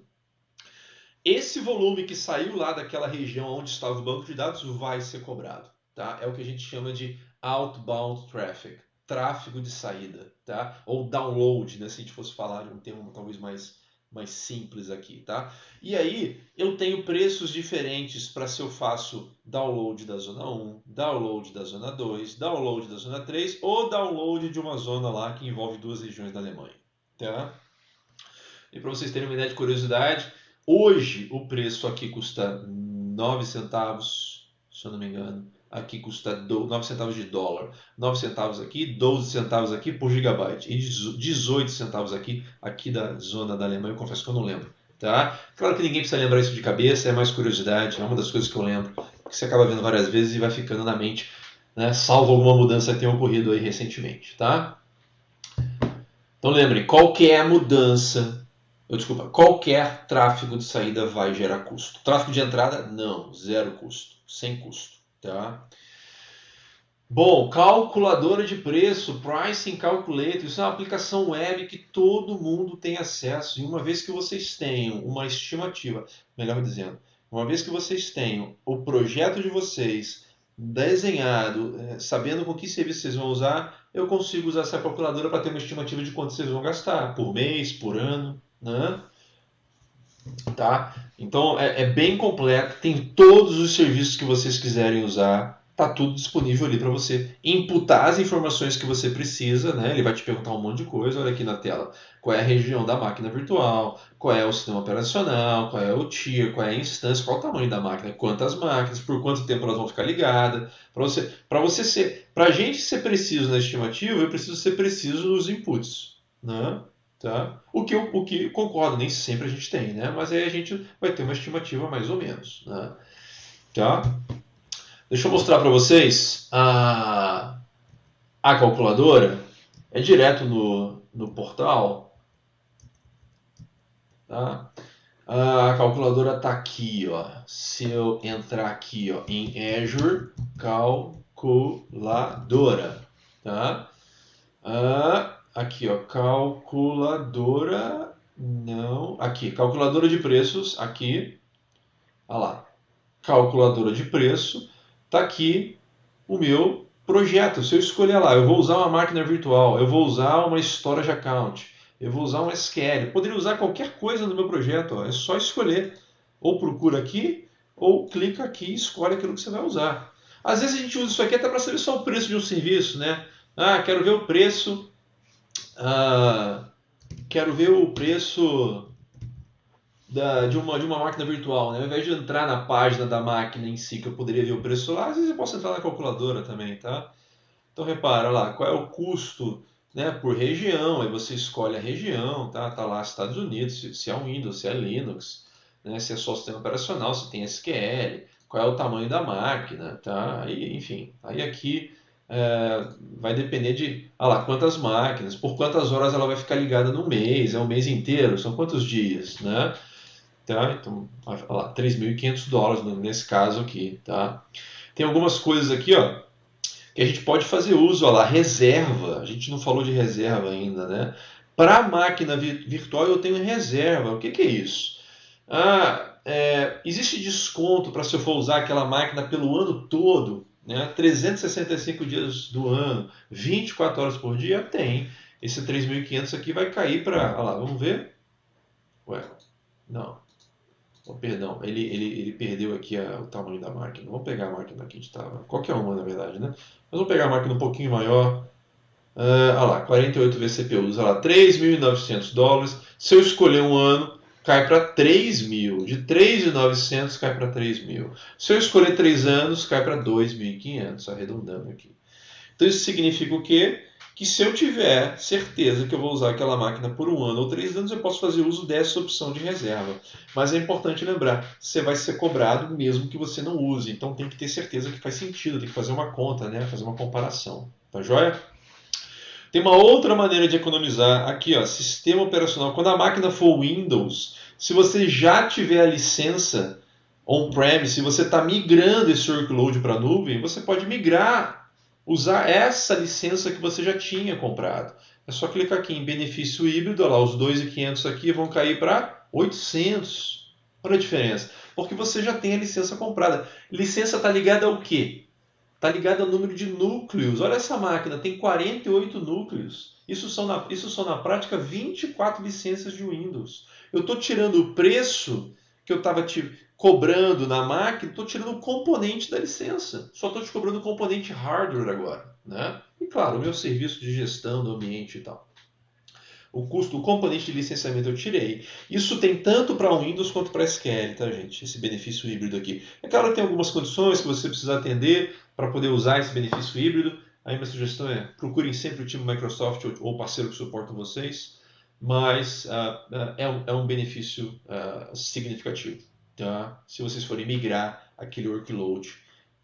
Esse volume que saiu lá daquela região onde estava o banco de dados vai ser cobrado. Tá? É o que a gente chama de outbound traffic, tráfego de saída, tá? Ou download, né? Se a gente fosse falar de um termo talvez mais simples aqui, tá? E aí eu tenho preços diferentes para se eu faço download da zona 1, download da zona 2, download da zona 3 ou download de uma zona lá que envolve duas regiões da Alemanha, tá? E para vocês terem uma ideia de curiosidade, hoje o preço aqui custa 9 centavos, se eu não me engano. Aqui custa 9 centavos de dólar. 9 centavos aqui, 12 centavos aqui por gigabyte. E 18 centavos aqui da zona da Alemanha. Eu confesso que eu não lembro. Tá? Claro que ninguém precisa lembrar isso de cabeça, é mais curiosidade. É uma das coisas que eu lembro. Que você acaba vendo várias vezes e vai ficando na mente. Né? Salvo alguma mudança que tenha ocorrido aí recentemente. Tá? Então lembre, qualquer mudança, qualquer tráfego de saída vai gerar custo. Tráfego de entrada, não, zero custo, sem custo. Tá? Bom, calculadora de preço, Pricing Calculator, isso é uma aplicação web que todo mundo tem acesso. E uma vez que vocês tenham uma estimativa, melhor dizendo, uma vez que vocês tenham o projeto de vocês desenhado, sabendo com que serviço vocês vão usar, eu consigo usar essa calculadora para ter uma estimativa de quanto vocês vão gastar, por mês, por ano, né? Tá? Então é bem completo, tem todos os serviços que vocês quiserem usar, tá tudo disponível ali para você imputar as informações que você precisa, né? Ele vai te perguntar um monte de coisa, olha aqui na tela, qual é a região da máquina virtual, qual é o sistema operacional, qual é o tier, qual é a instância, qual é o tamanho da máquina, quantas máquinas, por quanto tempo elas vão ficar ligadas, para a gente ser preciso na estimativa, eu preciso ser preciso nos inputs, né? Tá? O que concordo, nem sempre a gente tem, né? Mas aí a gente vai ter uma estimativa mais ou menos. Né? Tá? Deixa eu mostrar para vocês a calculadora. É direto no portal. Tá? A calculadora está aqui. Ó. Se eu entrar aqui ó, em Azure, calculadora. Tá? Aqui, ó, calculadora, não, aqui, calculadora de preços, aqui, olha lá, calculadora de preço, tá aqui o meu projeto. Se eu escolher lá, eu vou usar uma máquina virtual, eu vou usar uma storage account, eu vou usar um SQL, eu poderia usar qualquer coisa no meu projeto, ó, é só escolher, ou procura aqui, ou clica aqui e escolhe aquilo que você vai usar. Às vezes a gente usa isso aqui até para saber só o preço de um serviço, né? Quero ver o preço quero ver o preço de uma máquina virtual, né? Ao invés de entrar na página da máquina em si, que eu poderia ver o preço lá, às vezes eu posso entrar na calculadora também, tá? Então repara lá, qual é o custo né, por região, aí você escolhe a região, tá? Tá lá Estados Unidos, se é um Windows, se é Linux, né, se é só sistema operacional, se tem SQL, qual é o tamanho da máquina, tá? Aí, enfim, aí aqui vai depender de, lá, quantas máquinas, por quantas horas ela vai ficar ligada no mês, é um mês inteiro, são quantos dias, né? Tá? Então, olha lá, $3.500 nesse caso aqui, tá? Tem algumas coisas aqui, ó, que a gente pode fazer uso, olha lá, reserva. A gente não falou de reserva ainda, né? Para a máquina virtual eu tenho reserva. O que, que é isso? Existe desconto para se eu for usar aquela máquina pelo ano todo, né? 365 dias do ano, 24 horas por dia? Tem. Esse 3.500 aqui vai cair para, olha lá, vamos ver? Ué, não. Oh, perdão, ele perdeu aqui o tamanho da máquina. Vamos pegar a máquina que a gente estava. Qualquer uma, na verdade, né? Mas vamos pegar a máquina um pouquinho maior. Olha lá, 48 vCPUs, olha lá, $3.900. Se eu escolher um ano, cai para 3.000. De 3.900 cai para 3.000. Se eu escolher 3 anos, cai para 2.500, arredondando aqui. Então isso significa o quê? Que se eu tiver certeza que eu vou usar aquela máquina por 1 ano ou 3 anos, eu posso fazer uso dessa opção de reserva. Mas é importante lembrar, você vai ser cobrado mesmo que você não use. Então tem que ter certeza que faz sentido, tem que fazer uma conta, né? Fazer uma comparação. Tá joia? Tem uma outra maneira de economizar aqui, ó, sistema operacional. Quando a máquina for Windows, se você já tiver a licença on-premise, se você está migrando esse workload para a nuvem, você pode migrar, usar essa licença que você já tinha comprado. É só clicar aqui em benefício híbrido, olha lá, os 2.500 aqui vão cair para 800. Olha a diferença. Porque você já tem a licença comprada. Licença está ligada ao quê? Está ligado ao número de núcleos. Olha essa máquina, tem 48 núcleos. Isso são na prática 24 licenças de Windows. Eu estou tirando o preço que eu estava te cobrando na máquina, estou tirando o componente da licença. Só estou te cobrando o componente hardware agora. Né? E claro, o meu serviço de gestão do ambiente e tal. O custo, o componente de licenciamento eu tirei. Isso tem tanto para Windows quanto para SQL, tá, gente? Esse benefício híbrido aqui. É claro que tem algumas condições que você precisa atender para poder usar esse benefício híbrido. Aí minha sugestão é procurem sempre o time Microsoft ou parceiro que suporta vocês, mas é um benefício significativo, tá? Se vocês forem migrar aquele workload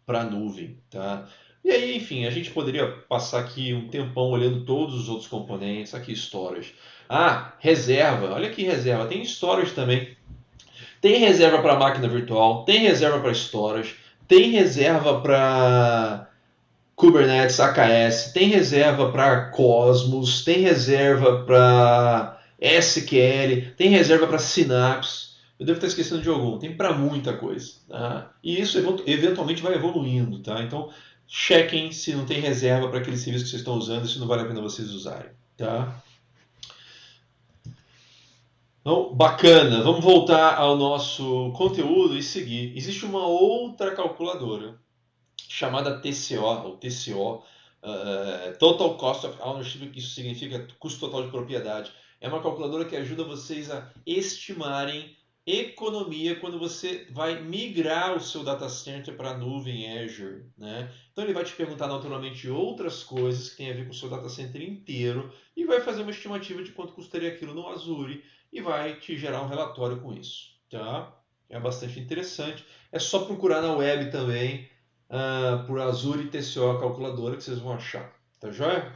para a nuvem, tá? E aí, enfim, a gente poderia passar aqui um tempão olhando todos os outros componentes. Aqui, storage. Reserva. Olha aqui, reserva. Tem storage também. Tem reserva para máquina virtual, tem reserva para storage, tem reserva para Kubernetes, AKS, tem reserva para Cosmos, tem reserva para SQL, tem reserva para Synapse. Eu devo estar esquecendo de algum. Tem para muita coisa. Tá? E isso eventualmente vai evoluindo. Tá? Então, chequem se não tem reserva para aquele serviço que vocês estão usando, se não vale a pena vocês usarem. Tá? Então, bacana. Vamos voltar ao nosso conteúdo e seguir. Existe uma outra calculadora chamada TCO, ou TCO, Total Cost of Ownership, que isso significa custo total de propriedade. É uma calculadora que ajuda vocês a estimarem economia quando você vai migrar o seu data center para a nuvem Azure. Né? Então ele vai te perguntar naturalmente outras coisas que têm a ver com o seu data center inteiro e vai fazer uma estimativa de quanto custaria aquilo no Azure e vai te gerar um relatório com isso. Tá? É bastante interessante. É só procurar na web também por Azure TCO calculadora que vocês vão achar. Tá joia?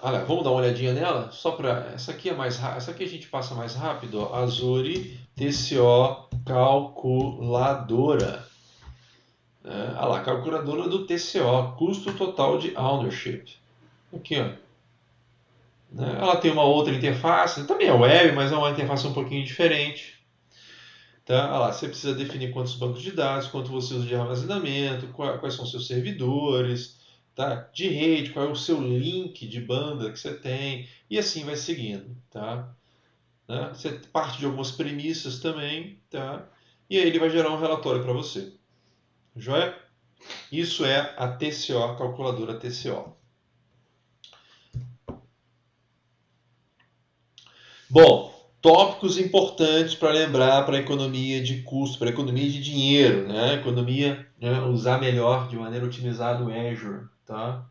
Olha, vamos dar uma olhadinha nela? Só para essa aqui é mais essa aqui a gente passa mais rápido. Ó. Azure TCO calculadora. Olha lá, calculadora do TCO, custo total de ownership. Aqui, ó. Ela tem uma outra interface, também é web, mas é uma interface um pouquinho diferente. Tá? Olha lá, você precisa definir quantos bancos de dados, quanto você usa de armazenamento, quais são os seus servidores, tá? De rede, qual é o seu link de banda que você tem, e assim vai seguindo. Tá? Né? Você parte de algumas premissas também, tá? E aí ele vai gerar um relatório para você. Joia? Isso é a TCO, calculadora TCO. Bom, tópicos importantes para lembrar para a economia de custo, para a economia de dinheiro, né? Economia, né? Usar melhor, de maneira otimizada o Azure, tá?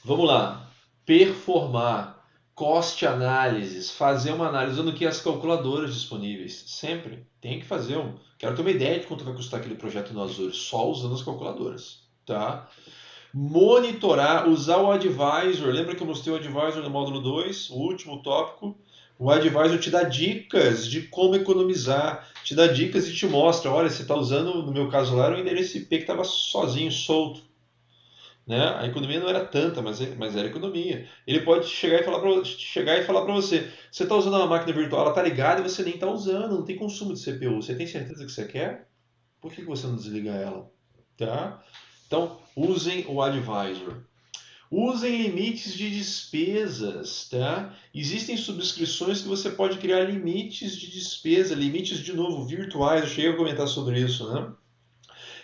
Vamos lá. Performar, cost analysis, fazer uma análise usando que as calculadoras disponíveis. Sempre tem que fazer um. Quero ter uma ideia de quanto vai custar aquele projeto no Azure, só usando as calculadoras, tá? Monitorar, usar o Advisor. Lembra que eu mostrei o Advisor no módulo 2, o último tópico? O Advisor te dá dicas de como economizar, te dá dicas e te mostra, olha, você está usando, no meu caso lá, era um endereço IP que estava sozinho, solto. Né? A economia não era tanta, mas era economia. Ele pode chegar e falar para você, você está usando uma máquina virtual, ela está ligada e você nem está usando, não tem consumo de CPU. Você tem certeza que você quer? Por que você não desliga ela? Tá? Então, usem o Advisor. Usem limites de despesas, tá? Existem subscrições que você pode criar limites de despesa, limites, de novo, virtuais. Eu cheguei a comentar sobre isso, né?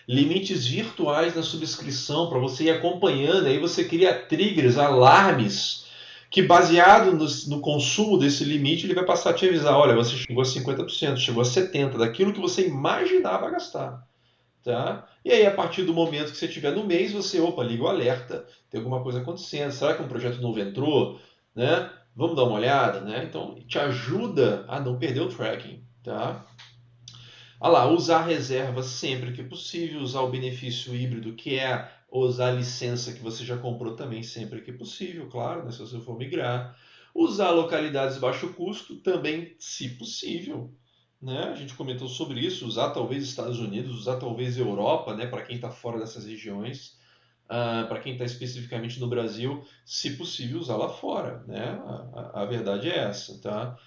Limites virtuais na subscrição para você ir acompanhando. Aí você cria triggers, alarmes, que baseado no consumo desse limite, ele vai passar a te avisar, olha, você chegou a 50%, chegou a 70% daquilo que você imaginava gastar. Tá? E aí, a partir do momento que você estiver no mês, você, opa, liga o alerta, tem alguma coisa acontecendo, será que um projeto novo entrou? Né? Vamos dar uma olhada? Né? Então, te ajuda a não perder o tracking. Tá? Ah lá, usar reserva sempre que possível, usar o benefício híbrido, que é usar a licença que você já comprou também sempre que possível, claro, né, se você for migrar. Usar localidades de baixo custo também, se possível. Né? A gente comentou sobre isso, usar talvez Estados Unidos, usar talvez Europa, né, para quem está fora dessas regiões. Para quem está especificamente no Brasil, se possível, usar lá fora. Né? A verdade é essa. Tá?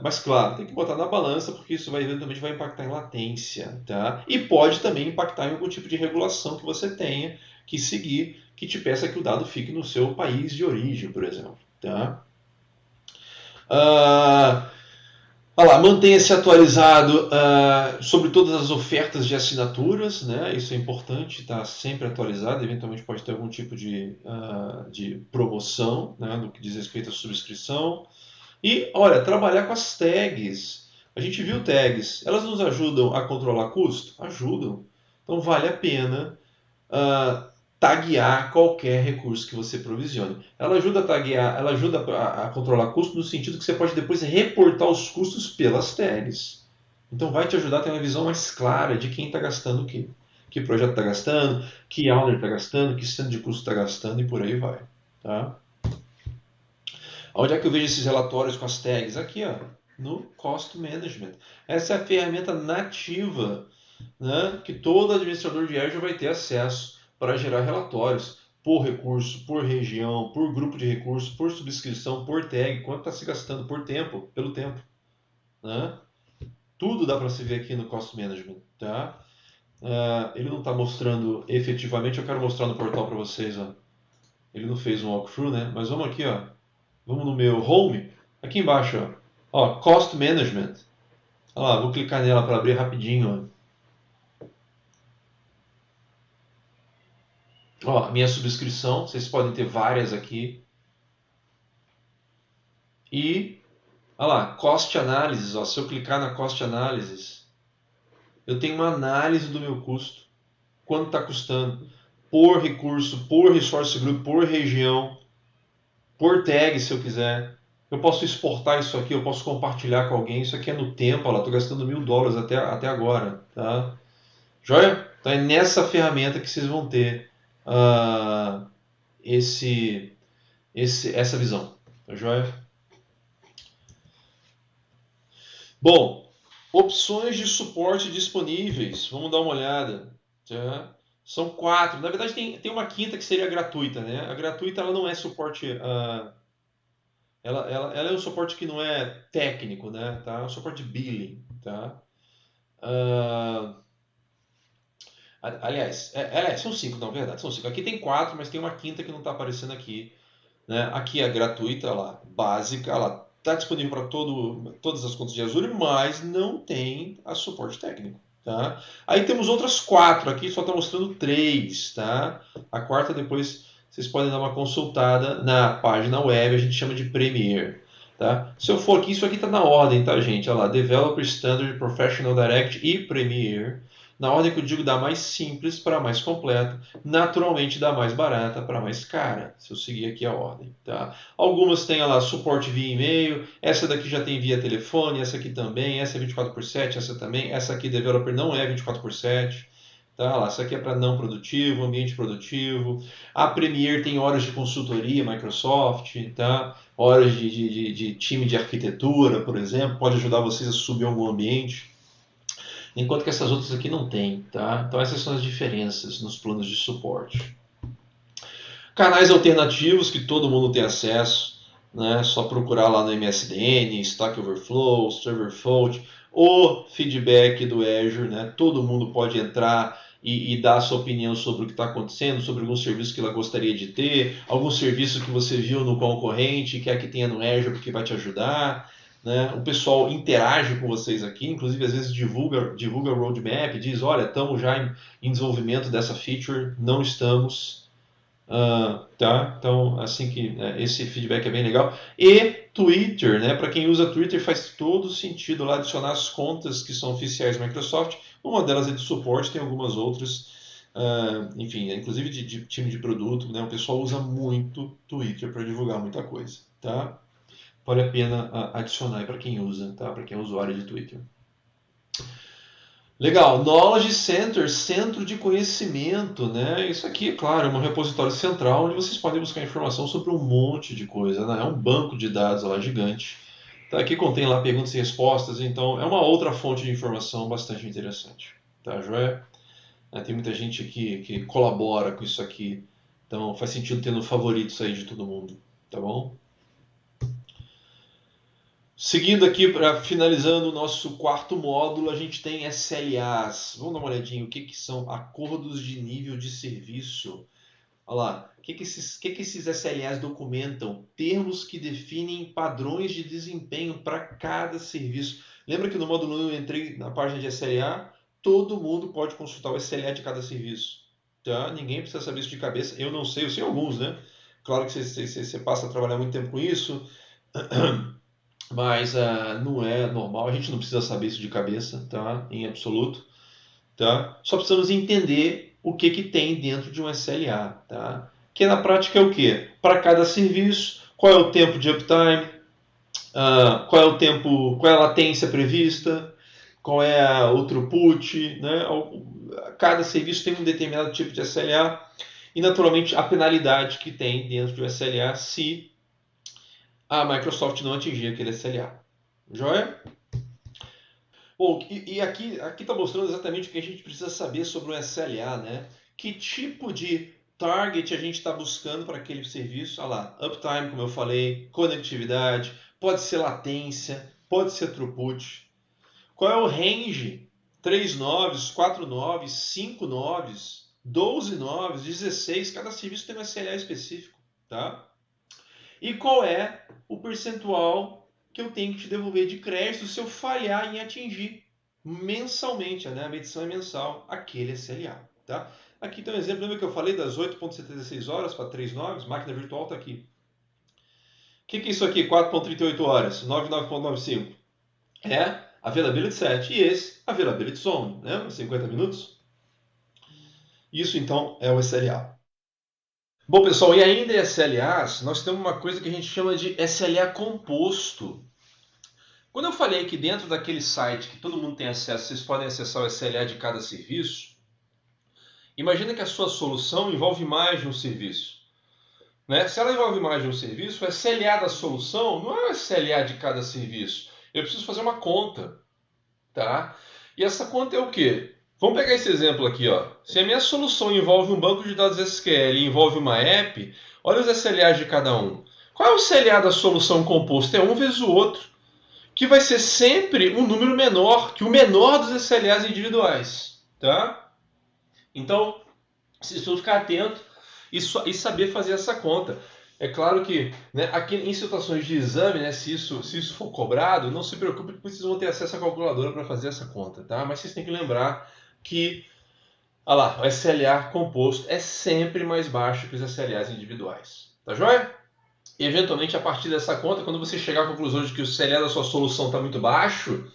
Mas claro, tem que botar na balança porque isso vai eventualmente vai impactar em latência, tá? E pode também impactar em algum tipo de regulação que você tenha que seguir, que te peça que o dado fique no seu país de origem, por exemplo, tá? Ah, Olha lá, mantenha-se atualizado sobre todas as ofertas de assinaturas, né? Isso é importante, estar sempre atualizado. Eventualmente pode ter algum tipo de promoção, né? No que diz respeito à subscrição. E, olha, trabalhar com as tags. A gente viu tags. Elas nos ajudam a controlar custo? Ajudam. Então, vale a pena uh, taguear qualquer recurso que você provisione. Ela ajuda a taguear, ela ajuda a controlar custo no sentido que você pode depois reportar os custos pelas tags. Então, vai te ajudar a ter uma visão mais clara de quem está gastando o quê. Que projeto está gastando, que owner está gastando, que centro de custo está gastando e por aí vai. Tá? Onde é que eu vejo esses relatórios com as tags? Aqui, ó, no Cost Management. Essa é a ferramenta nativa, né, que todo administrador de Azure vai ter acesso para gerar relatórios por recurso, por região, por grupo de recursos, por subscrição, por tag, quanto está se gastando por tempo, pelo tempo. Né? Tudo dá para se ver aqui no Cost Management. Tá? Ele não está mostrando efetivamente, eu quero mostrar no portal para vocês. Ó. Ele não fez um walkthrough, né? Mas vamos aqui, ó. Vamos no meu Home, aqui embaixo, ó, Cost Management. Olha lá, vou clicar nela para abrir rapidinho. Ó, minha subscrição, vocês podem ter várias aqui. E, olha lá, Cost Analysis. Ó, se eu clicar na Cost Analysis, eu tenho uma análise do meu custo. Quanto está custando por recurso, por resource group, por região, por tag, se eu quiser. Eu posso exportar isso aqui, eu posso compartilhar com alguém. Isso aqui é no tempo, estou gastando $1.000 até agora. Tá? Joia? Então é nessa ferramenta que vocês vão ter uh, essa visão. Tá joia? Bom, opções de suporte disponíveis. Vamos dar uma olhada. Tá? São 4. Na verdade, tem uma quinta que seria gratuita. Né? A gratuita ela não é suporte. Ela é um suporte que não é técnico, né? Tá? É um suporte de billing. Tá? Aliás, são 5, na verdade, são 5. Aqui tem 4, mas tem uma quinta que não está aparecendo aqui. Né? Aqui é gratuita, lá, básica, ela está disponível para todas as contas de Azure, mas não tem a suporte técnico. Tá? Aí temos outras 4, aqui só está mostrando 3. Tá? A quarta depois vocês podem dar uma consultada na página web, a gente chama de Premier. Tá? Se eu for aqui, isso aqui está na ordem, tá, gente? Olha lá, Developer Standard, Professional Direct e Premier. Na ordem que eu digo da mais simples para a mais completa, naturalmente da mais barata para a mais cara, se eu seguir aqui a ordem. Tá? Algumas têm lá suporte via e-mail, essa daqui já tem via telefone, essa aqui também, essa é 24/7, essa também, essa aqui developer não é 24/7. Tá? Lá, essa aqui é para não produtivo, ambiente produtivo. A Premier tem horas de consultoria, Microsoft, tá? Horas de time de arquitetura, por exemplo, pode ajudar vocês a subir algum ambiente. Enquanto que essas outras aqui não tem, tá? Então essas são as diferenças nos planos de suporte. Canais alternativos que todo mundo tem acesso, né? Só procurar lá no MSDN, Stack Overflow, Server Fault, o feedback do Azure, né? Todo mundo pode entrar e dar a sua opinião sobre o que está acontecendo, sobre algum serviço que ela gostaria de ter, algum serviço que você viu no concorrente e quer que tenha no Azure porque vai te ajudar. Né? O pessoal interage com vocês aqui, inclusive às vezes divulga o roadmap, diz, olha, estamos já em desenvolvimento dessa feature, não estamos. Tá? Então, assim que esse feedback é bem legal. E Twitter, né? Para quem usa Twitter faz todo sentido lá adicionar as contas que são oficiais da Microsoft. Uma delas é de suporte, tem algumas outras, enfim, inclusive de time de produto, né? O pessoal usa muito Twitter para divulgar muita coisa, tá? Vale a pena adicionar para quem usa, tá? Para quem é usuário de Twitter. Legal, Knowledge Center, centro de conhecimento, né? Isso aqui, claro, é um repositório central onde vocês podem buscar informação sobre um monte de coisa, né? É um banco de dados lá gigante. Tá? Aqui contém lá perguntas e respostas, então é uma outra fonte de informação bastante interessante, tá, joia? Tem muita gente aqui que colabora com isso aqui, então faz sentido ter no favoritos aí de todo mundo, tá bom? Seguindo aqui, finalizando o nosso quarto módulo, a gente tem SLAs. Vamos dar uma olhadinha o que são acordos de nível de serviço. Olha lá, o que esses SLAs documentam? Termos que definem padrões de desempenho para cada serviço. Lembra que no módulo 1 eu entrei na página de SLA? Todo mundo pode consultar o SLA de cada serviço. Tá? Ninguém precisa saber isso de cabeça. Eu não sei, eu sei alguns, né? Claro que você passa a trabalhar muito tempo com isso. Mas não é normal, a gente não precisa saber isso de cabeça, tá? Em absoluto, tá? Só precisamos entender o que tem dentro de um SLA, tá? Que na prática é o quê? Para cada serviço, qual é o tempo de uptime, qual é a latência prevista, qual é o throughput, né? Cada serviço tem um determinado tipo de SLA e naturalmente a penalidade que tem dentro do SLA se a Microsoft não atingir aquele SLA. Joia? Bom, e aqui está mostrando exatamente o que a gente precisa saber sobre o SLA, né? Que tipo de target a gente está buscando para aquele serviço? Olha lá, uptime, como eu falei, conectividade, pode ser latência, pode ser throughput. Qual é o range? 3 noves, 4 noves, 5 noves, 12 noves, 16, cada serviço tem um SLA específico, tá? E qual é o percentual que eu tenho que te devolver de crédito se eu falhar em atingir mensalmente, né? A medição é mensal, aquele SLA. Tá? Aqui tem um exemplo, lembra que eu falei das 8,76 horas para 3 noves? Máquina virtual está aqui. O que é isso aqui? 4,38 horas, 99,95. É Availability Set. E esse, Availability Zone, né? 50 minutos. Isso, então, é o SLA. Bom, pessoal, e ainda em SLAs, nós temos uma coisa que a gente chama de SLA composto. Quando eu falei que dentro daquele site que todo mundo tem acesso, vocês podem acessar o SLA de cada serviço, imagina que a sua solução envolve mais de um serviço. Né? Se ela envolve mais de um serviço, o SLA da solução não é o SLA de cada serviço. Eu preciso fazer uma conta. Tá? E essa conta é o quê? Vamos pegar esse exemplo aqui. Ó. Se a minha solução envolve um banco de dados SQL e envolve uma app, olha os SLAs de cada um. Qual é o SLA da solução composta? É um vezes o outro, que vai ser sempre um número menor que o menor dos SLAs individuais. Tá? Então, vocês precisam ficar atento e saber fazer essa conta. É claro que, né, aqui em situações de exame, né, se isso for cobrado, não se preocupe que vocês vão ter acesso à calculadora para fazer essa conta, tá? Mas vocês têm que lembrar que, olha lá, o SLA composto é sempre mais baixo que os SLAs individuais, tá joia? E eventualmente, a partir dessa conta, quando você chegar à conclusão de que o SLA da sua solução está muito baixo,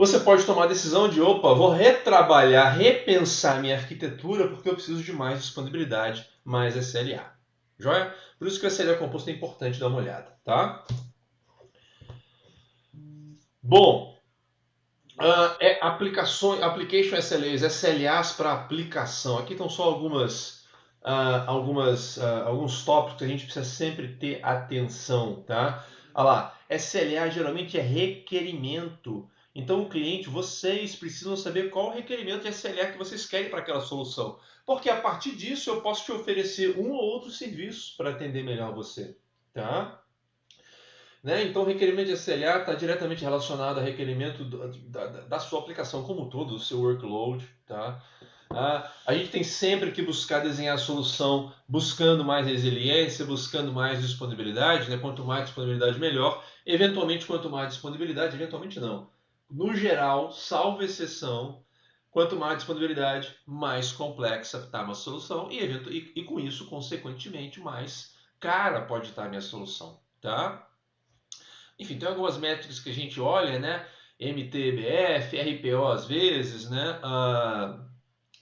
você pode tomar a decisão de, opa, vou retrabalhar, repensar minha arquitetura porque eu preciso de mais disponibilidade, mais SLA. Joia? Por isso que o SLA composto é importante dar uma olhada, tá? Bom, application SLAs, SLAs para aplicação. Aqui estão só alguns tópicos que a gente precisa sempre ter atenção, tá? Olha lá, SLA geralmente é requerimento. Então, o cliente, vocês precisam saber qual o requerimento de SLA que vocês querem para aquela solução. Porque a partir disso eu posso te oferecer um ou outro serviço para atender melhor você, tá? Né? Então, o requerimento de SLA está diretamente relacionado ao requerimento da sua aplicação como um todo, do seu workload. Tá? A gente tem sempre que buscar desenhar a solução buscando mais resiliência, buscando mais disponibilidade. Né? Quanto mais disponibilidade, melhor. Eventualmente, quanto mais disponibilidade, eventualmente não. No geral, salvo exceção, quanto mais disponibilidade, mais complexa está a minha solução e com isso, consequentemente, mais cara pode estar a minha solução. Tá? Enfim, tem algumas métricas que a gente olha, né? MTBF, RPO às vezes, né?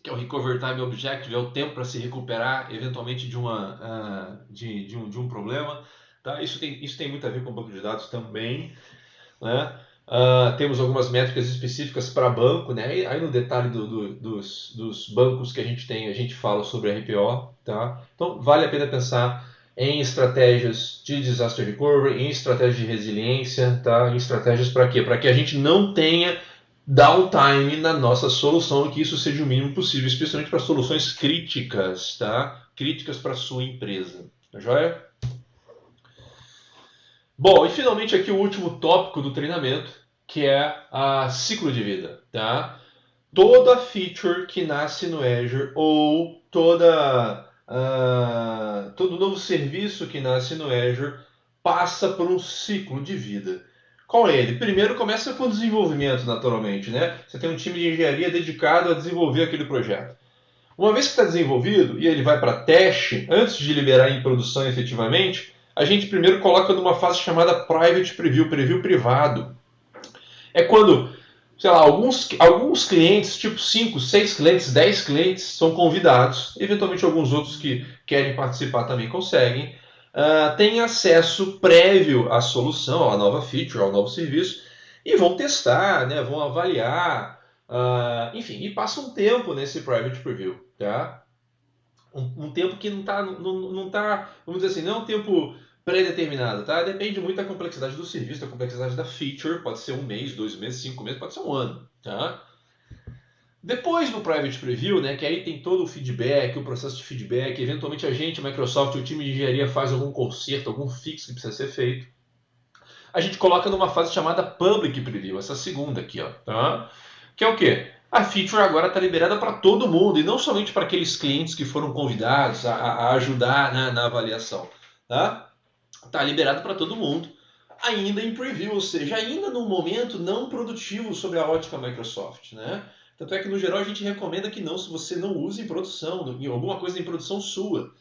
Que é o Recover Time Objective, é o tempo para se recuperar eventualmente de um problema. Tá? Isso tem muito a ver com o banco de dados também. Né? Temos algumas métricas específicas para banco, né? Aí no detalhe dos bancos que a gente tem, a gente fala sobre RPO. Tá? Então vale a pena pensar em estratégias de disaster recovery, em estratégias de resiliência, tá? Em estratégias para quê? Para que a gente não tenha downtime na nossa solução e que isso seja o mínimo possível, especialmente para soluções críticas, tá? Críticas para a sua empresa. Tá joia? Bom, e finalmente aqui o último tópico do treinamento, que é a ciclo de vida, tá? Toda feature que nasce no Azure ou todo novo serviço que nasce no Azure passa por um ciclo de vida. Qual é ele? Primeiro começa com o desenvolvimento, naturalmente, né? Você tem um time de engenharia dedicado a desenvolver aquele projeto. Uma vez que está desenvolvido e ele vai para teste, antes de liberar em produção efetivamente, a gente primeiro coloca numa fase chamada Private Preview, preview privado. É quando, sei lá, alguns clientes, tipo 5, 6 clientes, 10 clientes, são convidados, eventualmente alguns outros que querem participar também conseguem, têm acesso prévio à solução, à nova feature, ao novo serviço, e vão testar, né, vão avaliar, enfim, e passa um tempo nesse Private Preview. Tá? Um tempo que não tá, vamos dizer assim, não é um tempo pré-determinado, tá? Depende muito da complexidade do serviço, da complexidade da feature, pode ser 1 mês, 2 meses, 5 meses, pode ser 1 ano, tá? Depois do Private Preview, né, que aí tem todo o feedback, o processo de feedback, eventualmente a gente, a Microsoft, o time de engenharia faz algum conserto, algum fix que precisa ser feito, a gente coloca numa fase chamada Public Preview, essa segunda aqui, ó, tá? Que é o quê? A feature agora está liberada para todo mundo e não somente para aqueles clientes que foram convidados a ajudar na avaliação. Tá? Tá liberado para todo mundo, ainda em preview, ou seja, ainda num momento não produtivo sobre a ótica Microsoft. Né? Tanto é que, no geral, a gente recomenda que não, se você não use em produção, em alguma coisa em produção sua.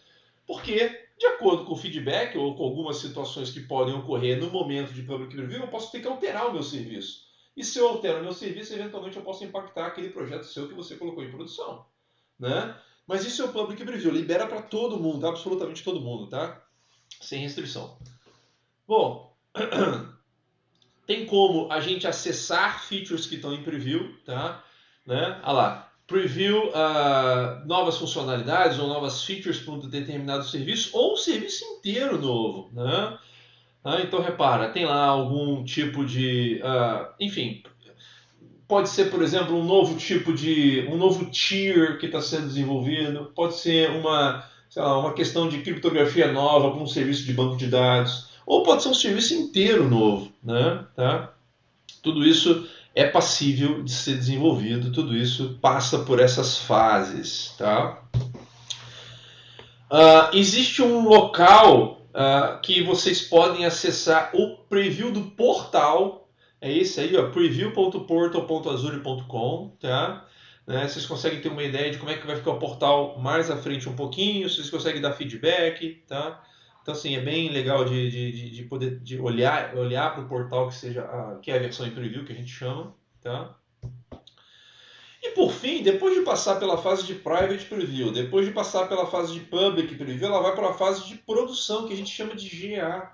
Porque, de acordo com o feedback ou com algumas situações que podem ocorrer no momento de public preview, eu posso ter que alterar o meu serviço. E se eu altero o meu serviço, eventualmente eu posso impactar aquele projeto seu que você colocou em produção. Né? Mas isso é o public preview, libera para todo mundo, absolutamente todo mundo, tá? Sem restrição. Bom, tem como a gente acessar features que estão em preview, tá? Né? Olha lá, preview novas funcionalidades ou novas features para um determinado serviço ou um serviço inteiro novo, né? Então repara, tem lá algum tipo de, enfim, pode ser, por exemplo, um novo tier que está sendo desenvolvido, pode ser sei lá, uma questão de criptografia nova para um serviço de banco de dados, ou pode ser um serviço inteiro novo, né? Tá? Tudo isso é passível de ser desenvolvido, tudo isso passa por essas fases, tá? Existe um local que vocês podem acessar o preview do portal. É esse aí, ó, preview.portal.azure.com, tá? Né? Vocês conseguem ter uma ideia de como é que vai ficar o portal mais à frente um pouquinho, vocês conseguem dar feedback, tá? Então, assim, é bem legal de poder olhar para o portal que é a versão em preview que a gente chama. tá? E por fim, depois de passar pela fase de Private Preview, depois de passar pela fase de Public Preview, ela vai para a fase de produção, que a gente chama de GA.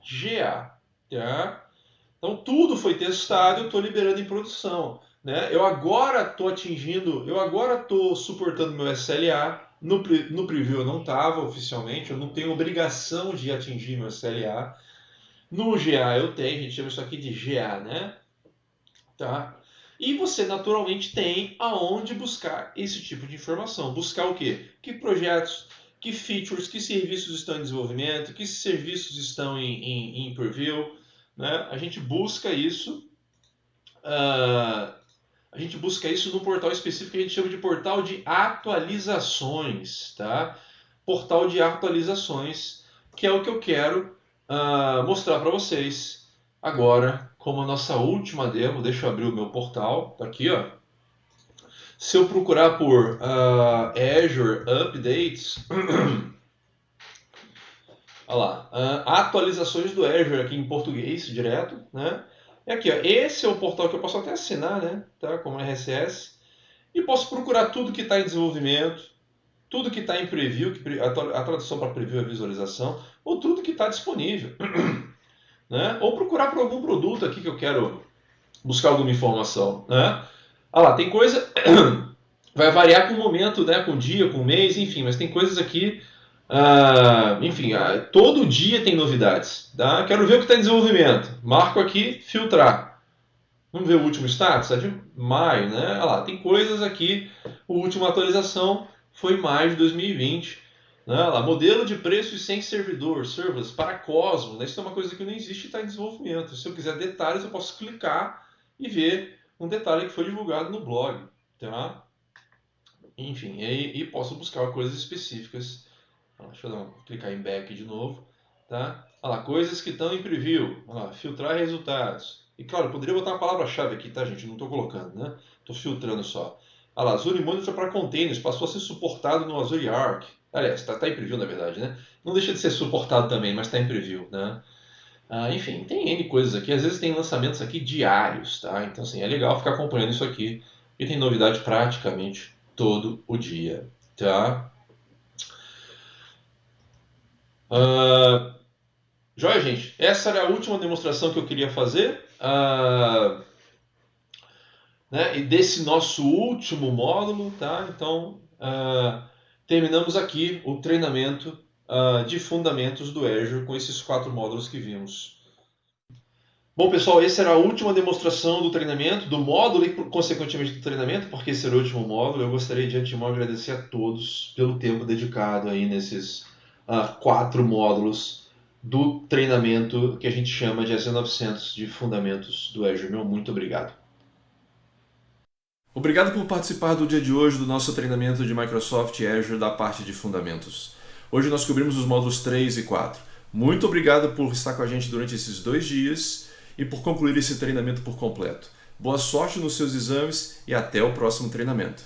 GA, tá? Então tudo foi testado, eu estou liberando em produção, né? Eu agora estou suportando meu SLA. No preview eu não estava oficialmente, eu não tenho obrigação de atingir meu SLA. No GA eu tenho, a gente chama isso aqui de GA, né? Tá? E você naturalmente tem aonde buscar esse tipo de informação. Buscar o quê? Que projetos, que features, que serviços estão em desenvolvimento, que serviços estão em preview. Né? A gente busca isso. A gente busca isso no portal específico que a gente chama de portal de atualizações. Tá? Portal de atualizações, que é o que eu quero mostrar para vocês agora, como a nossa última demo. Deixa eu abrir o meu portal, tá aqui, ó. Se eu procurar por Azure Updates, olha lá, atualizações do Azure aqui em português, direto, né? E aqui, ó, esse é o portal que eu posso até assinar, né? Tá? Como RSS. E posso procurar tudo que está em desenvolvimento, tudo que está em preview, a tradução para preview é visualização, ou tudo que está disponível. Né? Ou procurar por algum produto aqui que eu quero buscar alguma informação. Né? Olha lá, tem coisa... vai variar com o momento, né? Com o dia, com o mês, enfim, mas tem coisas aqui... enfim, todo dia tem novidades. Tá? Quero ver o que está em desenvolvimento. Marco aqui, filtrar. Vamos ver o último status? É de maio, né? Olha lá, tem coisas aqui. A última atualização foi em maio de 2020. Né? Olha lá, modelo de preços sem servidor, serverless, para Cosmos. Né? Isso é uma coisa que não existe e está em desenvolvimento. Se eu quiser detalhes, eu posso clicar e ver um detalhe que foi divulgado no blog. Tá? Enfim, e posso buscar coisas específicas. Deixa eu clicar em back de novo. Tá? Olha lá, coisas que estão em preview. Olha lá, filtrar resultados. E claro, eu poderia botar uma palavra-chave aqui, tá, gente? Não estou colocando, né? Estou filtrando só. Olha lá, Azure Monitor para containers. Passou a ser suportado no Azure Arc. Aliás, está em preview, na verdade, né? Não deixa de ser suportado também, mas está em preview, né? Enfim, tem N coisas aqui. Às vezes tem lançamentos aqui diários, tá? Então, assim, é legal ficar acompanhando isso aqui. E tem novidade praticamente todo o dia, tá? Joia, gente? Essa era a última demonstração que eu queria fazer. Né? E desse nosso último módulo, tá? Então, terminamos aqui o treinamento de fundamentos do Azure com esses 4 módulos que vimos. Bom, pessoal, essa era a última demonstração do treinamento, do módulo e, consequentemente, do treinamento, porque esse era o último módulo. Eu gostaria de antemão agradecer a todos pelo tempo dedicado aí nesses 4 módulos do treinamento que a gente chama de AZ900 de fundamentos do Azure. Meu muito obrigado. Obrigado por participar do dia de hoje do nosso treinamento de Microsoft Azure da parte de fundamentos. Hoje nós cobrimos os módulos 3 e 4. Muito obrigado por estar com a gente durante esses 2 dias e por concluir esse treinamento por completo. Boa sorte nos seus exames e até o próximo treinamento.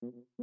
Yeah.